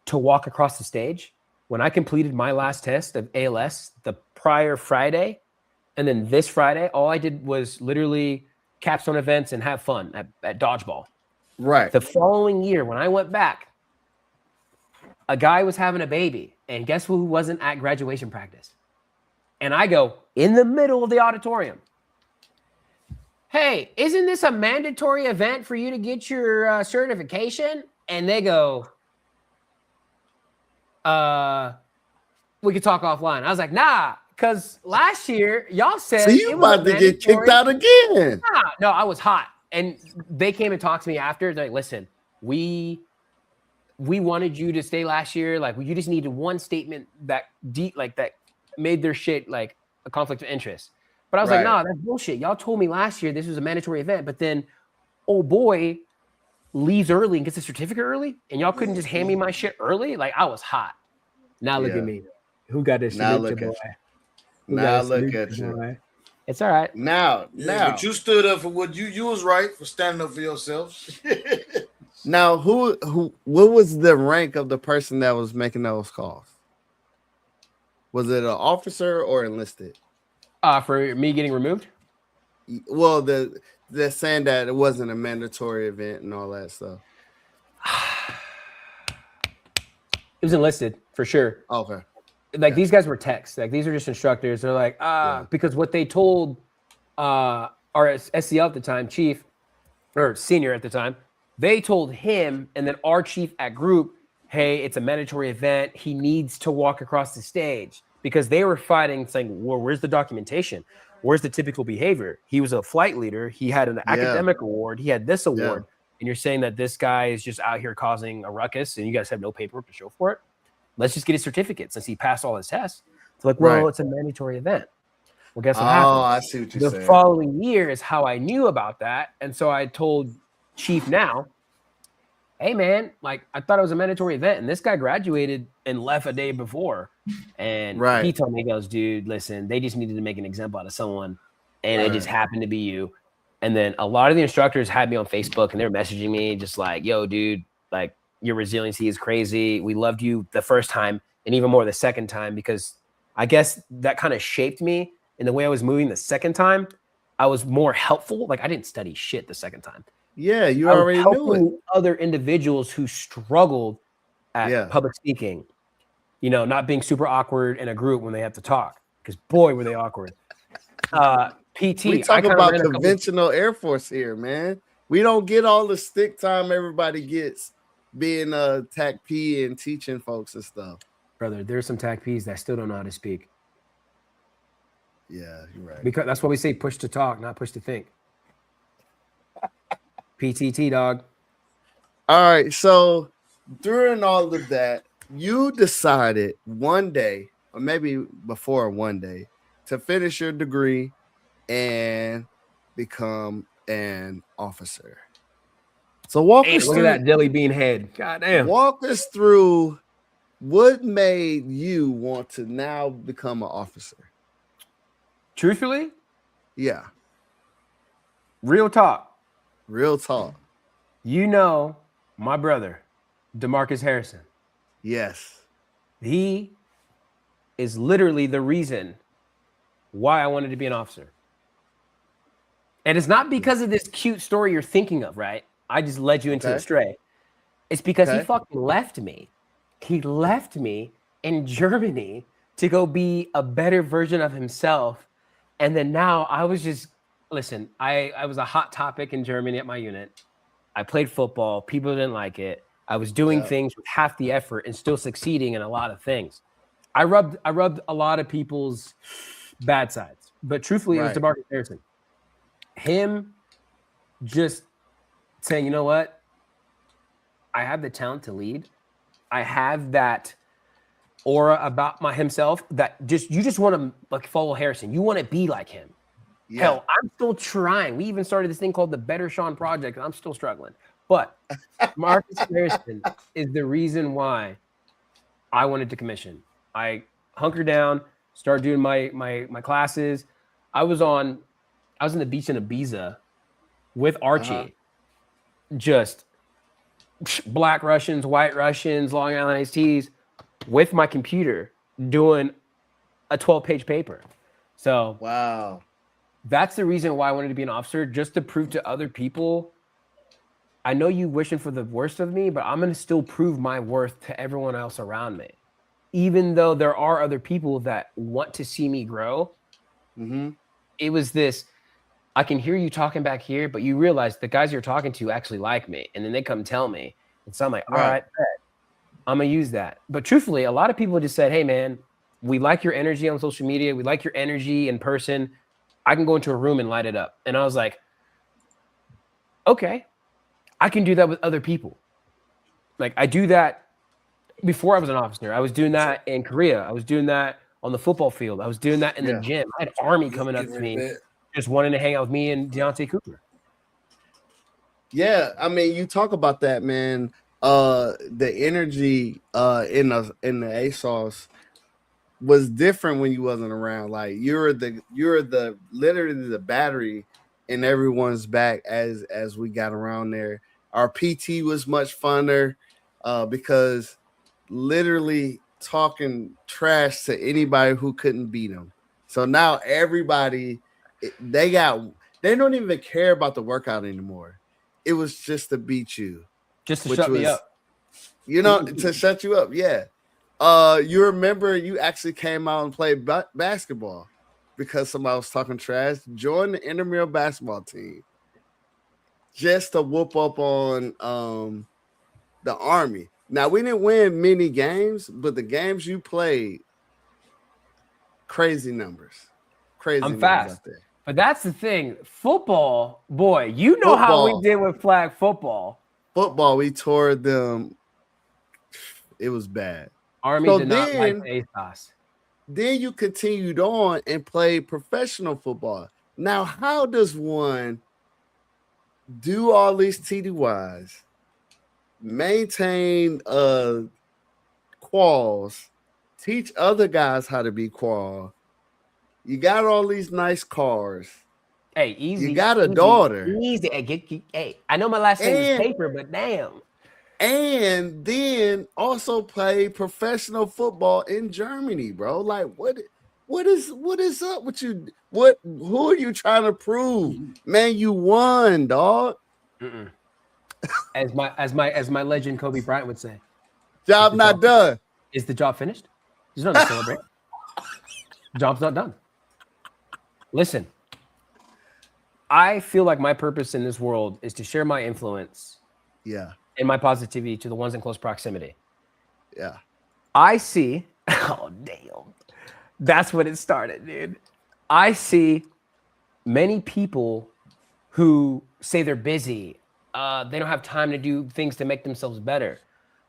to walk across the stage. When I completed my last test of ALS the prior Friday, and then this Friday, all I did was literally capstone events and have fun at dodgeball. Right. The following year, when I went back, a guy was having a baby, and guess who wasn't at graduation practice? And I go, in the middle of the auditorium, hey, isn't this a mandatory event for you to get your certification? And they go, we could talk offline. I was like, nah, because last year, y'all said so you about to get kicked out again. Nah, no, I was hot. And they came and talked to me after. They're like, listen, we wanted you to stay last year. Like, you just needed one statement that made their shit like a conflict of interest. But I was like, nah, that's bullshit. Y'all told me last year this was a mandatory event, but then old boy leaves early and gets a certificate early, and y'all couldn't just hand me my shit early? Like, I was hot. Now look at me. Who got this? Now look at you. Now look at you. It's all right. Now. But you stood up for what you was right for standing up for yourself. Now, what was the rank of the person that was making those calls? Was it an officer or enlisted? For me getting removed? Well, they're saying that it wasn't a mandatory event and all that stuff. It was enlisted for sure. Okay. Like these guys were techs. Like these are just instructors. They're like, because what they told our SCL at the time, chief or senior at the time, they told him and then our chief at group, hey, it's a mandatory event. He needs to walk across the stage because they were fighting saying, well, where's the documentation? Where's the typical behavior? He was a flight leader. He had an academic award. He had this award. And you're saying that this guy is just out here causing a ruckus and you guys have no paperwork to show for it? Let's just get his certificate since he passed all his tests. It's like, well, it's a mandatory event. Well, guess what happened? Oh, I see what you're saying. The following year is how I knew about that. And so I told Chief now, hey, man, like I thought it was a mandatory event. And this guy graduated and left a day before. And he told me, he goes, dude, listen, they just needed to make an example out of someone. And it just happened to be you. And then a lot of the instructors had me on Facebook and they're messaging me just like, yo, dude, like your resiliency is crazy. We loved you the first time and even more the second time, because I guess that kind of shaped me in the way I was moving the second time. I was more helpful. Like I didn't study shit the second time. Yeah, you already knew it. Other individuals who struggled at public speaking, you know, not being super awkward in a group when they have to talk, because boy, were they awkward. PT. We talk about conventional Air Force here, man. We don't get all the stick time everybody gets being a TAC P and teaching folks and stuff. Brother, there's some TAC Ps that still don't know how to speak. Yeah, you're right. Because that's why we say push to talk, not push to think. PTT, dog. All right, so during all of that, you decided one day, or maybe before one day, to finish your degree and become an officer. So look at that jelly bean head. God damn. Walk us through what made you want to now become an officer. Truthfully? Yeah. Real talk. Real talk. You know my brother, DeMarcus Harrison. Yes. He is literally the reason why I wanted to be an officer. And it's not because of this cute story you're thinking of, right? I just led you into it stray. It's because he fucking left me. He left me in Germany to go be a better version of himself. And then now I was just, listen, I was a hot topic in Germany at my unit. I played football. People didn't like it. I was doing things with half the effort and still succeeding in a lot of things. I rubbed a lot of people's bad sides, but truthfully, it was DeMarcus Harrison. Him just saying, you know what? I have the talent to lead. I have that aura about himself that you just want to like follow Harrison. You want to be like him. Yeah. Hell, I'm still trying. We even started this thing called the Better Sean Project, and I'm still struggling. But Marcus Harrison is the reason why I wanted to commission. I hunkered down, started doing my classes. I was in the beach in Ibiza with Archie. Just Black Russians, White Russians, Long Island iced teas with my computer doing a 12-page paper. So wow. That's the reason why I wanted to be an officer, just to prove to other people, I know you wishing for the worst of me, but I'm going to still prove my worth to everyone else around me. Even though there are other people that want to see me grow, it was this, I can hear you talking back here, but you realize the guys you're talking to actually like me. And then they come tell me. And so I'm like, all right, I'm going to use that. But truthfully, a lot of people just said, hey, man, we like your energy on social media. We like your energy in person. I can go into a room and light it up. And I was like, okay, I can do that with other people. Like I do that before I was an officer. I was doing that in Korea. I was doing that on the football field. I was doing that in the gym. I had Army coming up to me, just wanting to hang out with me and Deontay Cooper. Yeah, I mean, you talk about that, man. The energy in the ASOS was different when you wasn't around. Like you're the literally the battery in everyone's back as we got around there. Our PT was much funner because literally talking trash to anybody who couldn't beat them. So now everybody they don't even care about the workout anymore. It was just to beat you, just to shut me up. You know, to shut you up. Yeah. You remember you actually came out and played basketball because somebody was talking trash. Join the intramural basketball team just to whoop up on the Army. Now, we didn't win many games, but the games you played, crazy numbers. Crazy I'm numbers fast. out there. But that's the thing. Football, boy, you know how we did with flag football. Football, we tore them. It was bad. Army did not like the ASOS. Then you continued on and played professional football. Now, how does one do all these TDYs, maintain quals, teach other guys how to be qual? You got all these nice cars. Hey, easy. You got a daughter. Easy. Hey, I know my last name is Paper, but damn. And then also play professional football in Germany, bro. Like, what is up with you? Who are you trying to prove? Man, you won, dog. As my legend Kobe Bryant would say. Job not done. Is the job finished? There's nothing to celebrate. Job's not done. Listen, I feel like my purpose in this world is to share my influence. Yeah. And my positivity to the ones in close proximity. Yeah. I see. Oh, damn. That's when it started, dude. I see many people who say they're busy. They don't have time to do things to make themselves better.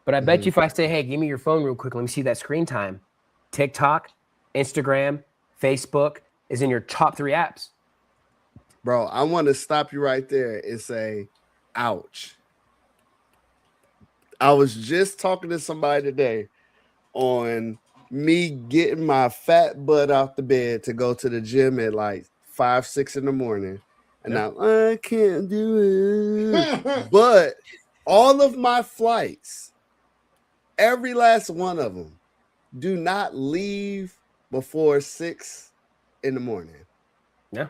But I bet you if I say, hey, give me your phone real quick, let me see that screen time. TikTok, Instagram, Facebook is in your top 3 apps. Bro, I want to stop you right there and say, ouch. I was just talking to somebody today on me getting my fat butt out the bed to go to the gym at like 5, 6 in the morning. And I can't do it. But all of my flights, every last one of them, do not leave before 6 in the morning. Yeah.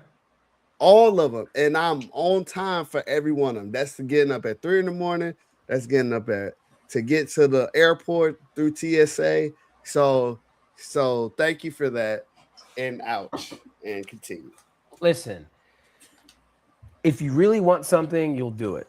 All of them. And I'm on time for every one of them. That's getting up at 3 in the morning. That's getting up to get to the airport through TSA, So thank you for that. And ouch. And continue. Listen, if you really want something, you'll do it.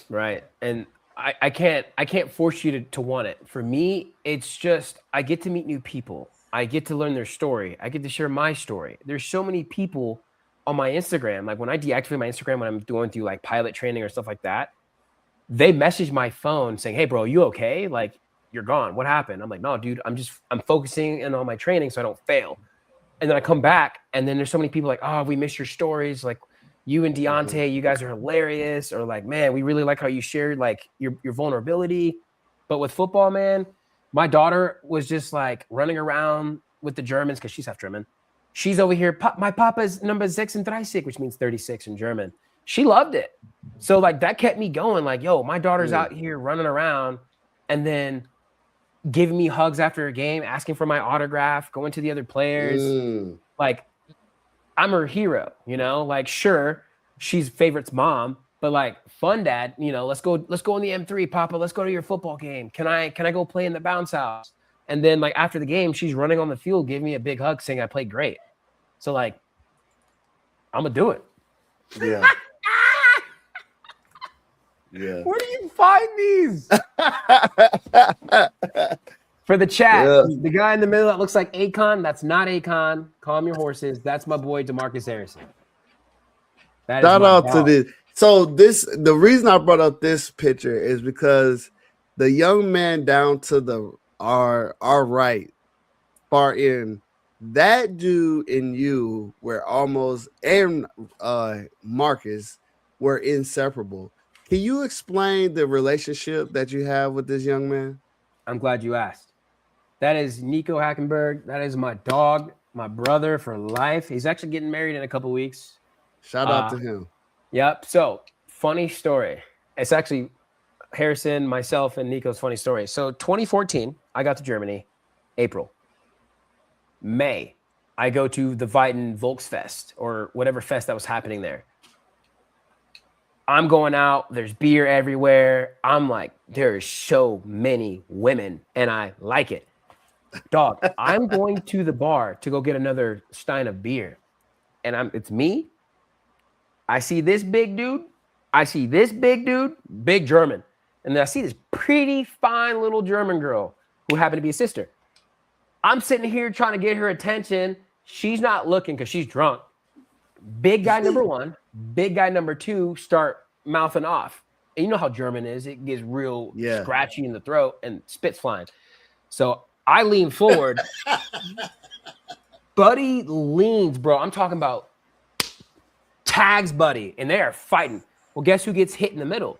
Right. And I can't force you to want it. For me, it's just I get to meet new people. I get to learn their story. I get to share my story. There's so many people on my Instagram. Like when I deactivate my Instagram when I'm going through like pilot training or stuff like that, they message my phone saying, "Hey bro, you okay? Like you're gone. What happened?" I'm like, "No, dude, I'm focusing in on my training so I don't fail." And then I come back and then there's so many people like, "Oh, we miss your stories. Like you and Deontay, you guys are hilarious." Or like, "Man, we really like how you shared like your vulnerability." But with football, man, my daughter was just like running around with the Germans because she's half German. She's over here. My papa's number 36, which means 36 in German. She loved it. So like that kept me going. Like, yo, my daughter's out here running around and then giving me hugs after a game, asking for my autograph, going to the other players. Like, I'm her hero, you know? Like, sure, she's favorite's mom, but like, fun dad, you know, let's go in the M3, Papa. Let's go to your football game. Can I go play in the bounce house? And then like after the game, she's running on the field, giving me a big hug, saying I played great. So like, I'm gonna do it. Yeah. Yeah. Where do you find these? For the chat, the guy in the middle that looks like Akon, that's not Akon. Calm your horses. That's my boy DeMarcus Harrison. Shout out to this. So the reason I brought up this picture is because the young man down to our right, far in, that dude and you were almost, and Marcus were inseparable. Can you explain the relationship that you have with this young man? I'm glad you asked. That is Nico Hackenberg. That is my dog, my brother for life. He's actually getting married in a couple weeks. Shout out to him. Yep. So, funny story. It's actually Harrison, myself, and Nico's funny story. So, 2014, I got to Germany, April. May, I go to the Weiden Volksfest or whatever fest that was happening there. I'm going out. There's beer everywhere. I'm like, there's so many women, and I like it. Dog, I'm going to the bar to go get another stein of beer, and it's me. I see this big dude. Big German, and then I see this pretty fine little German girl who happened to be a sister. I'm sitting here trying to get her attention. She's not looking because she's drunk. Big guy number one, big guy number two start mouthing off. And you know how German is. It gets real scratchy in the throat and spit's flying. So I lean forward. Buddy leans, bro. I'm talking about tags Buddy, and they are fighting. Well, guess who gets hit in the middle?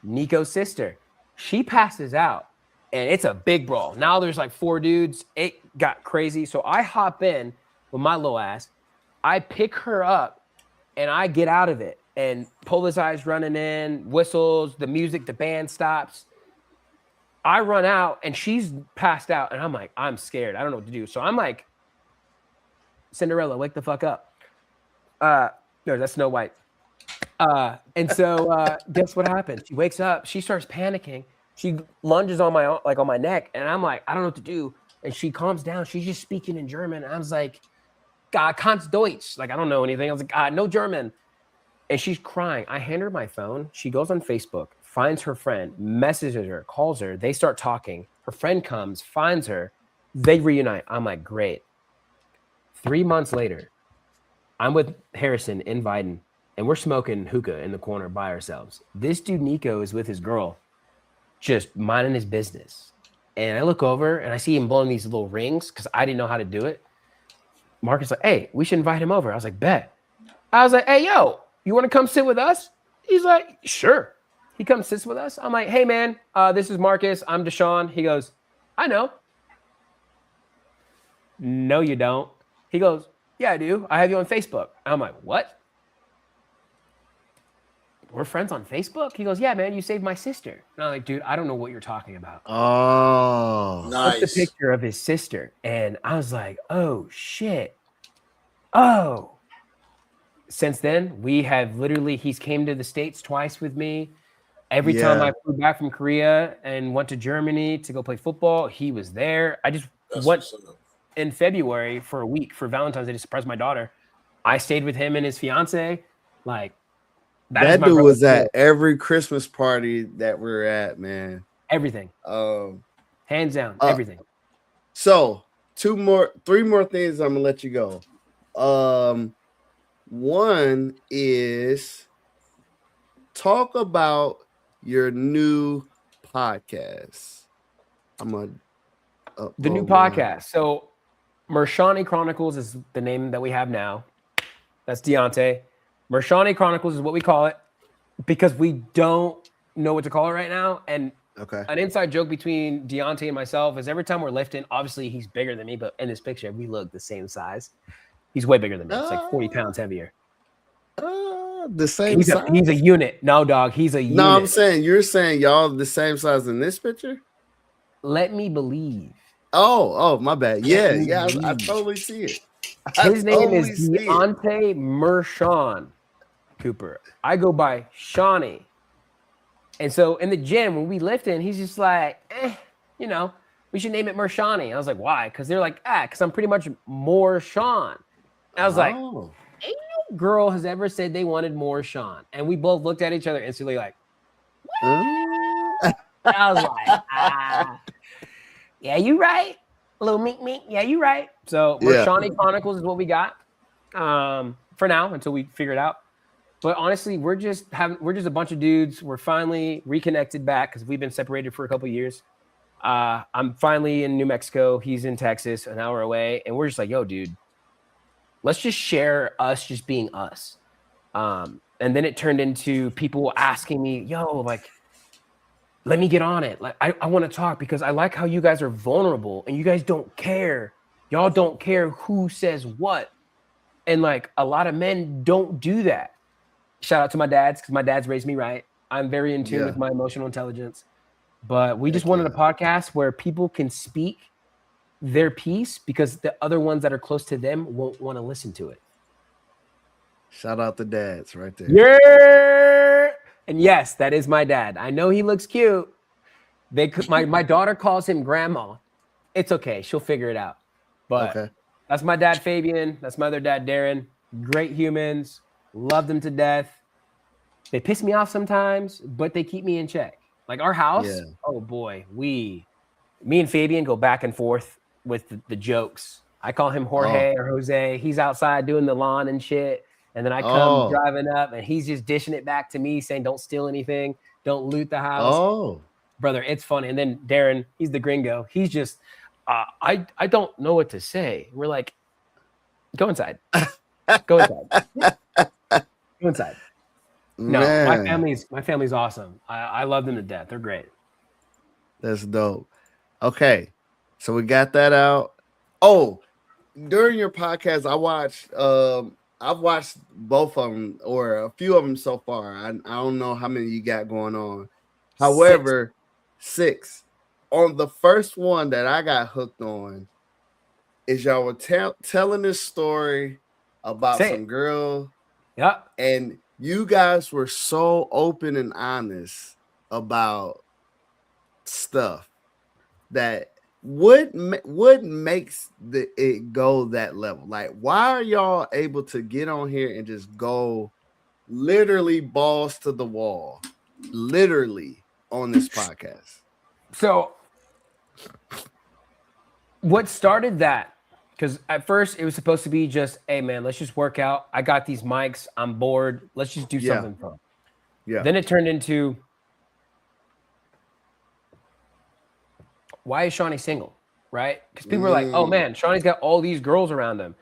Nico's sister. She passes out. And it's a big brawl. Now there's like 4 dudes. It got crazy. So I hop in with my little ass. I pick her up and I get out of it. And Pola's eyes running in, whistles, the music, the band stops. I run out and she's passed out. And I'm like, I'm scared. I don't know what to do. So I'm like, Cinderella, wake the fuck up. No, that's Snow White. And so guess what happens? She wakes up. She starts panicking. She lunges on my neck, and I'm like, I don't know what to do. And she calms down. She's just speaking in German. I was like, kannst Deutsch? Like, I don't know anything. I was like, no German. And she's crying. I hand her my phone. She goes on Facebook, finds her friend, messages her, calls her. They start talking. Her friend comes, finds her. They reunite. I'm like, great. 3 months later, I'm with Harrison in Weiden, and we're smoking hookah in the corner by ourselves. This dude, Nico, is with his girl, just minding his business. And I look over and I see him blowing these little rings because I didn't know how to do it. Marcus like, hey, we should invite him over. I was like, bet. I was like, hey, yo, you want to come sit with us? He's like, sure. He comes sits with us. I'm like, hey, man, this is Marcus. I'm Deshaun. He goes, I know. No, you don't. He goes, yeah, I do. I have you on Facebook. I'm like, what? We're friends on Facebook? He goes, yeah, man, you saved my sister. And I'm like, dude, I don't know what you're talking about. Oh, nice. That's the picture of his sister. And I was like, oh, shit. Oh. Since then, we have literally, he's came to the States twice with me. Every time I flew back from Korea and went to Germany to go play football, he was there. in February for a week for Valentine's Day to surprise my daughter. I stayed with him and his fiance. Like that dude was at every Christmas party that we're at, man. Everything. Hands down, everything. So 3 more things. I'm gonna let you go. One is talk about your new podcast. The new podcast. So Shauni Chronicles is the name that we have now. That's Deontay. Shauni Chronicles is what we call it because we don't know what to call it right now. And an inside joke between Deontay and myself is every time we're lifting, obviously he's bigger than me, but in this picture, we look the same size. He's way bigger than me. It's like 40 pounds heavier. The same size? He's a unit. No, dog. He's a unit. No, I'm saying you're saying y'all the same size in this picture? Let me believe. Oh, my bad. Yeah, I totally see it. His name is Deontay Mershon Cooper. I go by Shauni. And so in the gym, when we lifting, he's just like, we should name it Mershani. I was like, why? Because they're like, because I'm pretty much more Sean. I was like, ain't no girl has ever said they wanted more Sean. And we both looked at each other instantly like, what? I was like, yeah, you right. A little mink. Yeah, you right. So Shauni Chronicles is what we got for now until we figure it out. But honestly, we're just a bunch of dudes. We're finally reconnected back because we've been separated for a couple of years. I'm finally in New Mexico. He's in Texas, an hour away. And we're just like, yo, dude, let's just share us just being us. And then it turned into people asking me, yo, like, let me get on it. Like, I want to talk because I like how you guys are vulnerable and you guys don't care. Y'all don't care who says what. And like a lot of men don't do that. Shout out to my dads because my dad's raised me right. I'm very in tune with my emotional intelligence. But we just wanted a podcast where people can speak their piece because the other ones that are close to them won't want to listen to it. Shout out the dads right there. Yeah. And yes, that is my dad. I know he looks cute. My daughter calls him grandma. It's okay. She'll figure it out. But that's my dad, Fabian. That's my other dad, Darren. Great humans. Love them to death. They piss me off sometimes, but they keep me in check. Like our house, oh boy, me and Fabian go back and forth with the jokes. I call him Jorge or Jose. He's outside doing the lawn and shit. And then I come driving up and he's just dishing it back to me saying, don't steal anything. Don't loot the house. Oh, brother, it's funny. And then Darren, he's the gringo. He's just, I don't know what to say. We're like, go inside. Go inside. Go inside. No, my family's awesome. I love them to death. They're great. That's dope. Okay, so we got that out. Oh, during your podcast, I've watched both of them or a few of them so far. I don't know how many you got going on. However, 6. On the first one that I got hooked on is y'all were telling this story about some girl. Yeah. And you guys were so open and honest about stuff that what makes it go that level? Like, why are y'all able to get on here and just go literally balls to the wall, literally on this podcast? So what started that? Because at first it was supposed to be just, hey man, let's just work out. I got these mics. I'm bored. Let's just do something fun. Yeah. Then it turned into, why is Shauni single? Right? Because people were like, oh man, Shauni's got all these girls around him.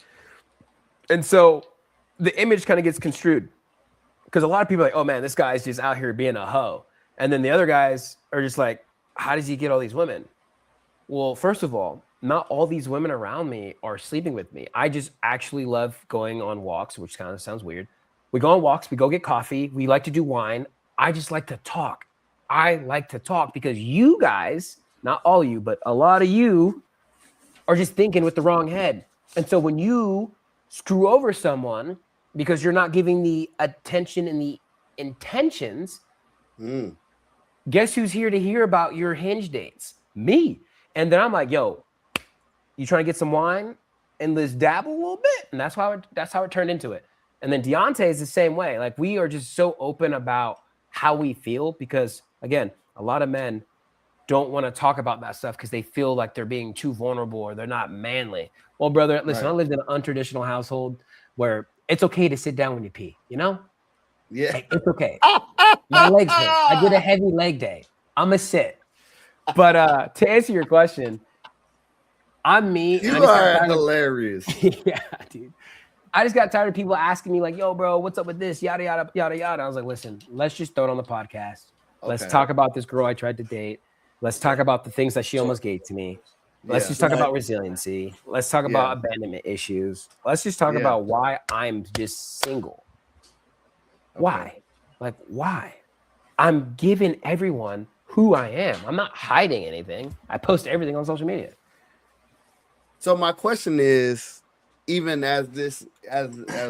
And so the image kind of gets construed. Because a lot of people are like, oh man, this guy's just out here being a hoe. And then the other guys are just like, how does he get all these women? Well, first of all, not all these women around me are sleeping with me. I just actually love going on walks, which kind of sounds weird. We go on walks, we go get coffee, we like to do wine. I just like to talk. I like to talk because you guys, not all you, but a lot of you are just thinking with the wrong head. And so when you screw over someone because you're not giving the attention and the intentions, guess who's here to hear about your hinge dates? Me. And then I'm like, yo, You trying to get some wine and let's dabble a little bit, and that's how it turned into it. And then Deontay is the same way. Like, we are just so open about how we feel because, again, a lot of men don't want to talk about that stuff because they feel like they're being too vulnerable or they're not manly. Well, brother, listen, I lived in an untraditional household where it's okay to sit down when you pee, you know? Yeah. Like, it's okay. My legs hurt. I did a heavy leg day. I'm a sit. But to answer your question, I'm me. You are hilarious. Yeah, dude. I just got tired of people asking me like, yo, bro, what's up with this? Yada, yada, yada, yada. I was like, listen, let's just throw it on the podcast. Okay. Let's talk about this girl I tried to date. Let's talk about the things that she almost gave to me. Let's just talk about resiliency. Let's talk about abandonment issues. Let's just talk about why I'm just single. Okay. Why? Like, why? I'm giving everyone who I am. I'm not hiding anything. I post everything on social media. So my question is, even as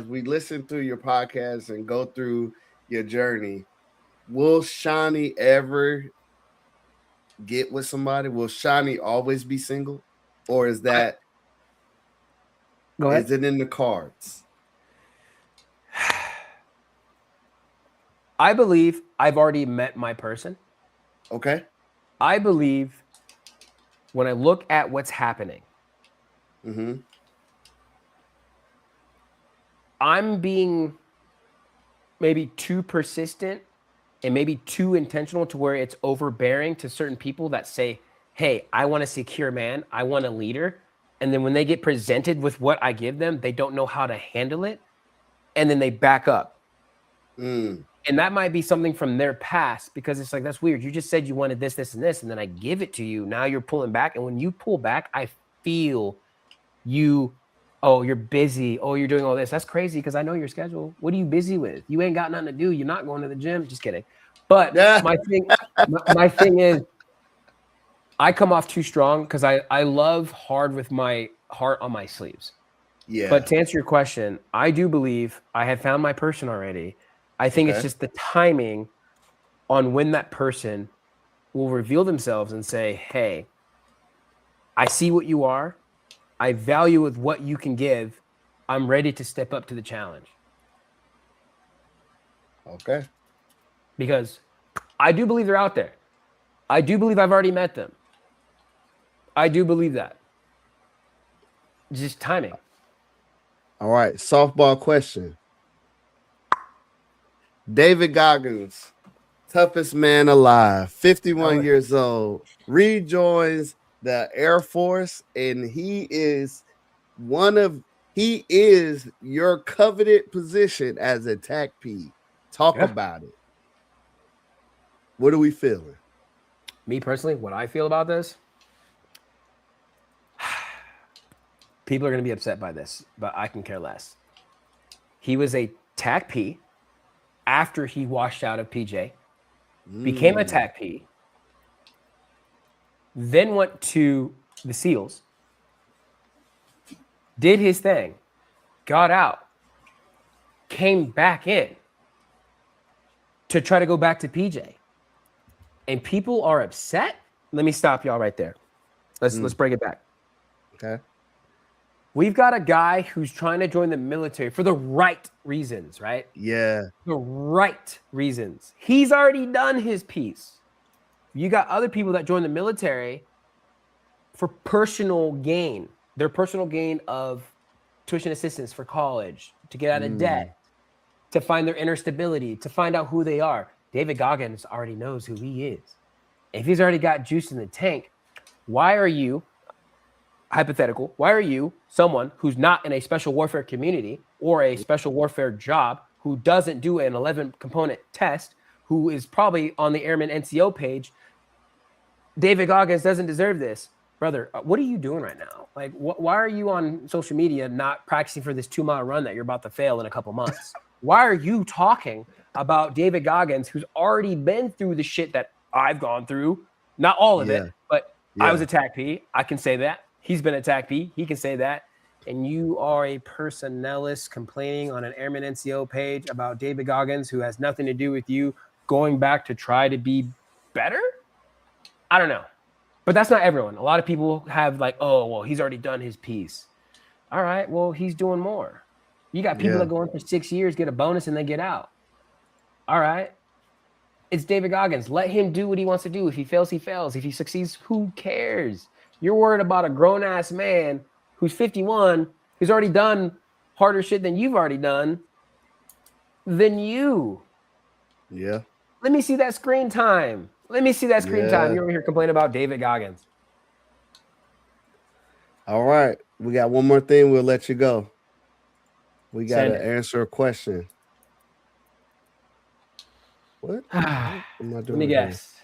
we listen through your podcast and go through your journey, will Shauni ever get with somebody? Will Shauni always be single? Or is that is it in the cards? I believe I've already met my person. Okay. I believe when I look at what's happening, I'm being maybe too persistent and maybe too intentional to where it's overbearing to certain people that say, hey, I want a secure man. I want a leader. And then when they get presented with what I give them, they don't know how to handle it. And then they back up. And that might be something from their past because it's like, that's weird. You just said you wanted this, this, and this. And then I give it to you. Now you're pulling back. And when you pull back, I feel you, oh, you're busy. Oh, you're doing all this. That's crazy because I know your schedule. What are you busy with? You ain't got nothing to do. You're not going to the gym. Just kidding. But my thing is, I come off too strong because I love hard with my heart on my sleeves. Yeah. But to answer your question, I do believe I have found my person already. I think it's just the timing on when that person will reveal themselves and say, hey, I see what you are. I value with what you can give. I'm ready to step up to the challenge. Okay. Because I do believe they're out there. I do believe I've already met them. I do believe that. Just timing. All right. Softball question. David Goggins, toughest man alive, 51 years old, rejoins the Air Force, and he is your coveted position as a TACP. Talk about it. What are we feeling? Me personally, what I feel about this, people are going to be upset by this, but I can care less. He was a TACP after he washed out of PJ, became a TACP, then went to the SEALs, did his thing, got out, came back in to try to go back to PJ. And people are upset. Let me stop y'all right there. Let's bring it back. Okay. We've got a guy who's trying to join the military for the right reasons, right? Yeah. The right reasons. He's already done his piece. You got other people that join the military for personal gain. Their personal gain of tuition assistance for college, to get out of debt, to find their inner stability, to find out who they are. David Goggins already knows who he is. If he's already got juice in the tank, why are you, hypothetical, why are you someone who's not in a special warfare community or a special warfare job, who doesn't do an 11-component test, who is probably on the Airman NCO page? David Goggins doesn't deserve this. Brother, what are you doing right now? Like, why are you on social media not practicing for this 2-mile run that you're about to fail in a couple months? Why are you talking about David Goggins, who's already been through the shit that I've gone through? Not all of it, but I was a TACP. I can say that. He's been a TACP. He can say that. And you are a personnelist complaining on an Airman NCO page about David Goggins, who has nothing to do with you going back to try to be better? I don't know. But that's not everyone. A lot of people have like, oh, well, he's already done his piece. All right, well, he's doing more. You got people that go in for 6 years, get a bonus, and then get out. All right. It's David Goggins. Let him do what he wants to do. If he fails, he fails. If he succeeds, who cares? You're worried about a grown-ass man who's 51, who's already done harder shit than you've already done than you. Yeah. Let me see that screen time. Let me see that screen time. You're over here complaining about David Goggins. All right. We got one more thing. We'll let you go. We got to answer a question. What? Let me guess.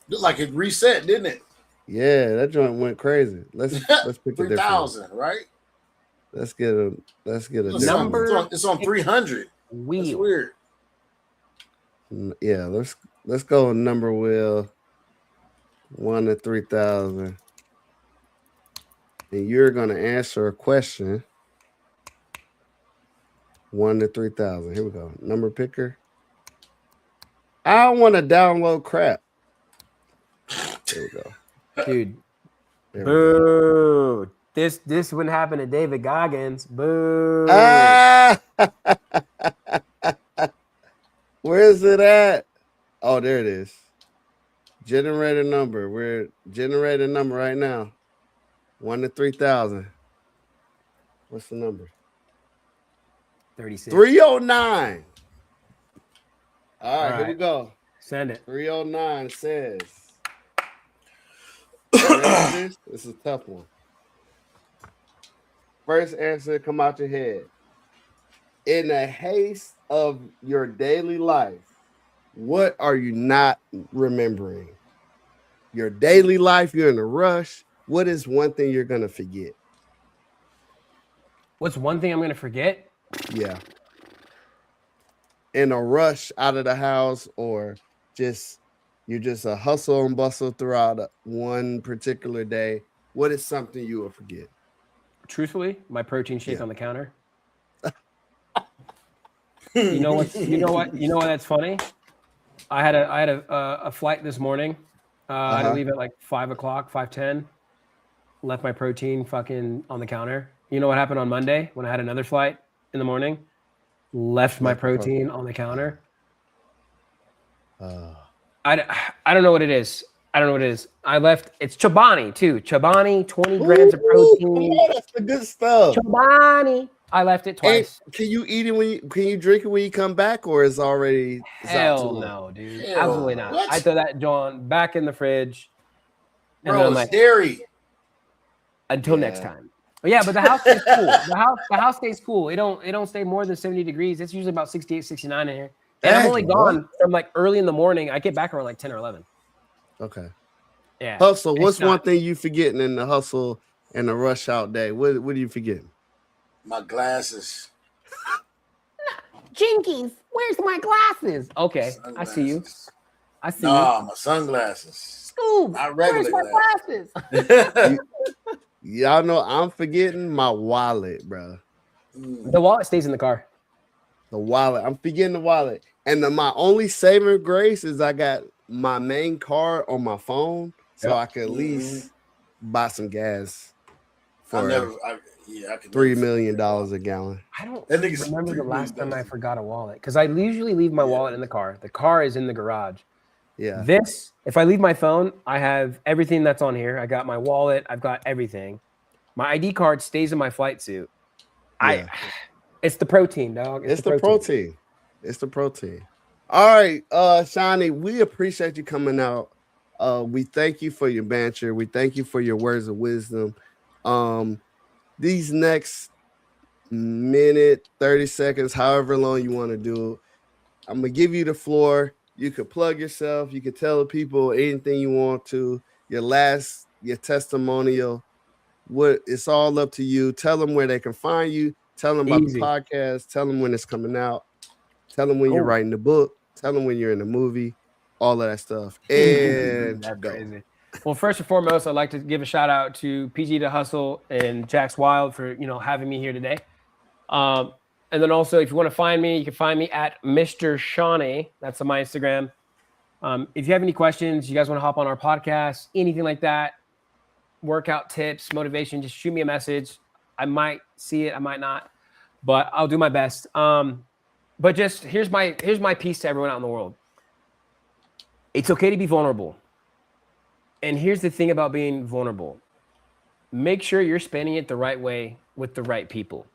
Looked like it reset, didn't it? Yeah, that joint went crazy. Let's pick 3,000, right? Let's get a number. It's on 300. Wheel. That's weird. Yeah, let's go number wheel 1 to 3,000. And you're gonna answer a question 1 to 3,000. Here we go. Number picker. I don't want to download crap. There we go. Dude. Boo. This wouldn't happen to David Goggins. Boo. Where is it at? Oh, there it is. Generator number. We're generating number right now. 1 to 3,000. What's the number? 36. 309. All right, here we go. Send it. 309 says. This is a tough one. First answer come out your head. In the haste of your daily life, what are you not remembering? Your daily life, you're in a rush. What is one thing you're going to forget? What's one thing I'm going to forget? Yeah. In a rush out of the house, or you're just a hustle and bustle throughout one particular day. What is something you will forget? Truthfully, my protein shake on the counter. You know what? That's funny. I had a flight this morning. I had to leave at like 5 o'clock, 5:10. Left my protein fucking on the counter. You know what happened on Monday when I had another flight in the morning? Left my protein on the counter. I don't know what it is. I left. It's Chobani too. Chobani, 20 grams of protein. That's the good stuff. Chobani. I left it twice. Hey, can you eat it can you drink it when you come back, or is already? Hell no, dude. Hell, Absolutely not. what? I throw that John back in the fridge. And bro, it's dairy. Until next time. But yeah, but the house stays cool. The house stays cool. It don't stay more than 70 degrees. It's usually about 68, 69 in here. And I'm only gone from like early in the morning. I get back around like 10 or 11. Okay. Yeah. Hustle. What's one thing you forgetting in the hustle and the rush out day? What are you forgetting? My glasses. Jinkies, where's my glasses? Okay, sunglasses. I see you. My sunglasses. Scoob, not regular where's my glasses? Y'all know I'm forgetting my wallet, bro. The wallet stays in the car. The wallet. I'm forgetting the wallet. And my only saving grace is I got my main card on my phone, so I could at least buy some gas for $3 million a gallon. I don't remember the last time I forgot a wallet, because I usually leave my wallet in the car. The car is in the garage. Yeah. If I leave my phone, I have everything that's on here. I got my wallet. I've got everything. My ID card stays in my flight suit. Yeah. It's the protein, dog. It's the protein. It's the protein. All right, Shauni, we appreciate you coming out. We thank you for your banter. We thank you for your words of wisdom. These next minute, 30 seconds, however long you want to do, I'm going to give you the floor. You could plug yourself. You could tell the people anything you want to. Your testimonial. It's all up to you. Tell them where they can find you. Tell them about the podcast. Tell them when it's coming out. Tell them when you're writing the book. Tell them when you're in the movie. All of that stuff. And that's crazy. Well, first and foremost, I'd like to give a shout out to PG to Hustle and Jax Wild for having me here today. And then also, if you want to find me, you can find me at Mr. Shauni. That's on my Instagram. If you have any questions, you guys want to hop on our podcast, anything like that, workout tips, motivation, just shoot me a message. I might see it, I might not, but I'll do my best. But just here's my piece to everyone out in the world. It's okay to be vulnerable. And here's the thing about being vulnerable. Make sure you're spending it the right way with the right people.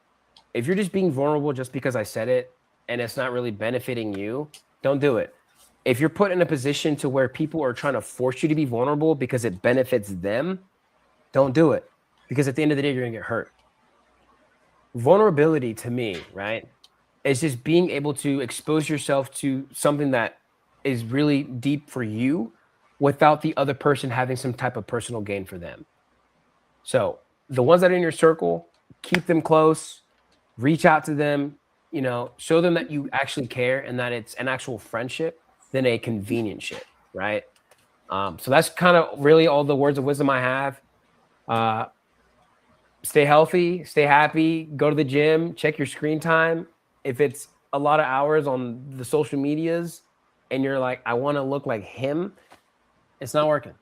If you're just being vulnerable just because I said it and it's not really benefiting you, don't do it. If you're put in a position to where people are trying to force you to be vulnerable because it benefits them, don't do it. Because at the end of the day, you're going to get hurt. Vulnerability to me, right, is just being able to expose yourself to something that is really deep for you without the other person having some type of personal gain for them. So the ones that are in your circle, keep them close, reach out to them, show them that you actually care and that it's an actual friendship than a convenient shit, right? So that's kind of really all the words of wisdom I have. Stay healthy, stay happy, go to the gym, check your screen time. If it's a lot of hours on the social medias and you're like, I want to look like him, it's not working.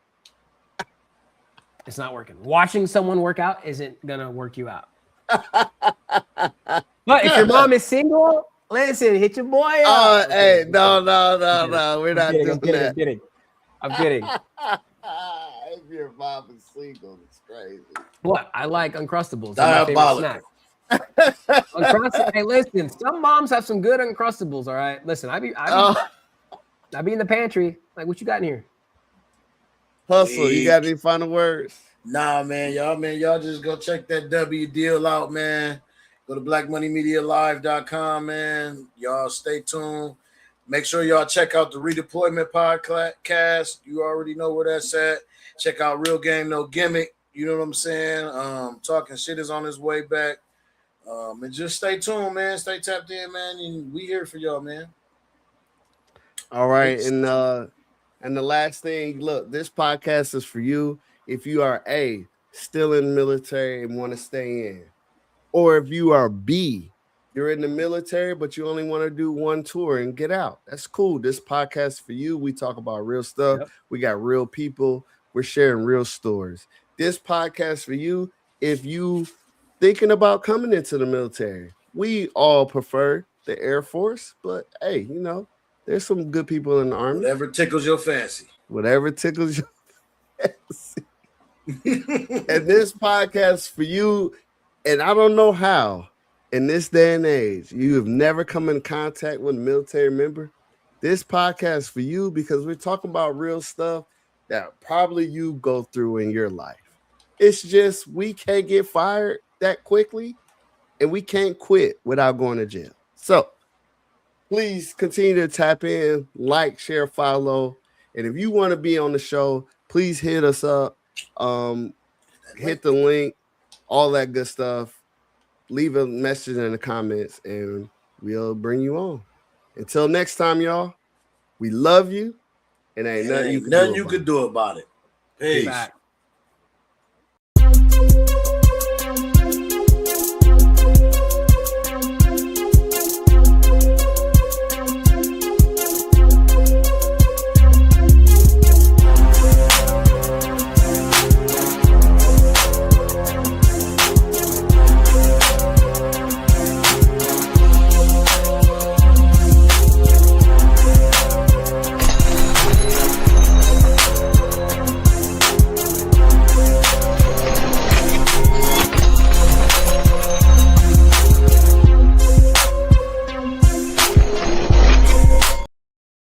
It's not working. Watching someone work out isn't going to work you out. But if your mom is single, listen, hit your boy up. Hey, no. We're not doing that. I'm kidding. If your mom is single, it's crazy. What? I like Uncrustables. Diabolical. Hey, listen, some moms have some good Uncrustables, all right? Listen, I be in the pantry. Like, what you got in here? Hustle, you got any final words? Nah, man, y'all just go check that W deal out, man. Go to blackmoneymedialive.com, man. Y'all stay tuned. Make sure y'all check out the Redeployment Podcast. You already know where that's at. Check out Real Game No Gimmick. You know what I'm saying? Talking shit is on his way back. And just stay tuned, man. Stay tapped in, man. And we here for y'all, man. All right. And the last thing, look, this podcast is for you if you are A, still in the military and want to stay in. Or if you are B, you're in the military, but you only want to do one tour and get out. That's cool. This podcast is for you. We talk about real stuff. Yep. We got real people. We're sharing real stories. This podcast for you if you thinking about coming into the military. We all prefer the Air Force, but hey, there's some good people in the Army. Whatever tickles your fancy. Whatever tickles your fancy. And this podcast for you, and I don't know how, in this day and age, you have never come in contact with a military member. This podcast for you because we're talking about real stuff that probably you go through in your life. It's just we can't get fired that quickly, and we can't quit without going to jail. So please continue to tap in, like, share, follow. And if you want to be on the show, please hit us up. Hit the link, all that good stuff. Leave a message in the comments, and we'll bring you on. Until next time, y'all, we love you, and ain't nothing you can do about it. Peace.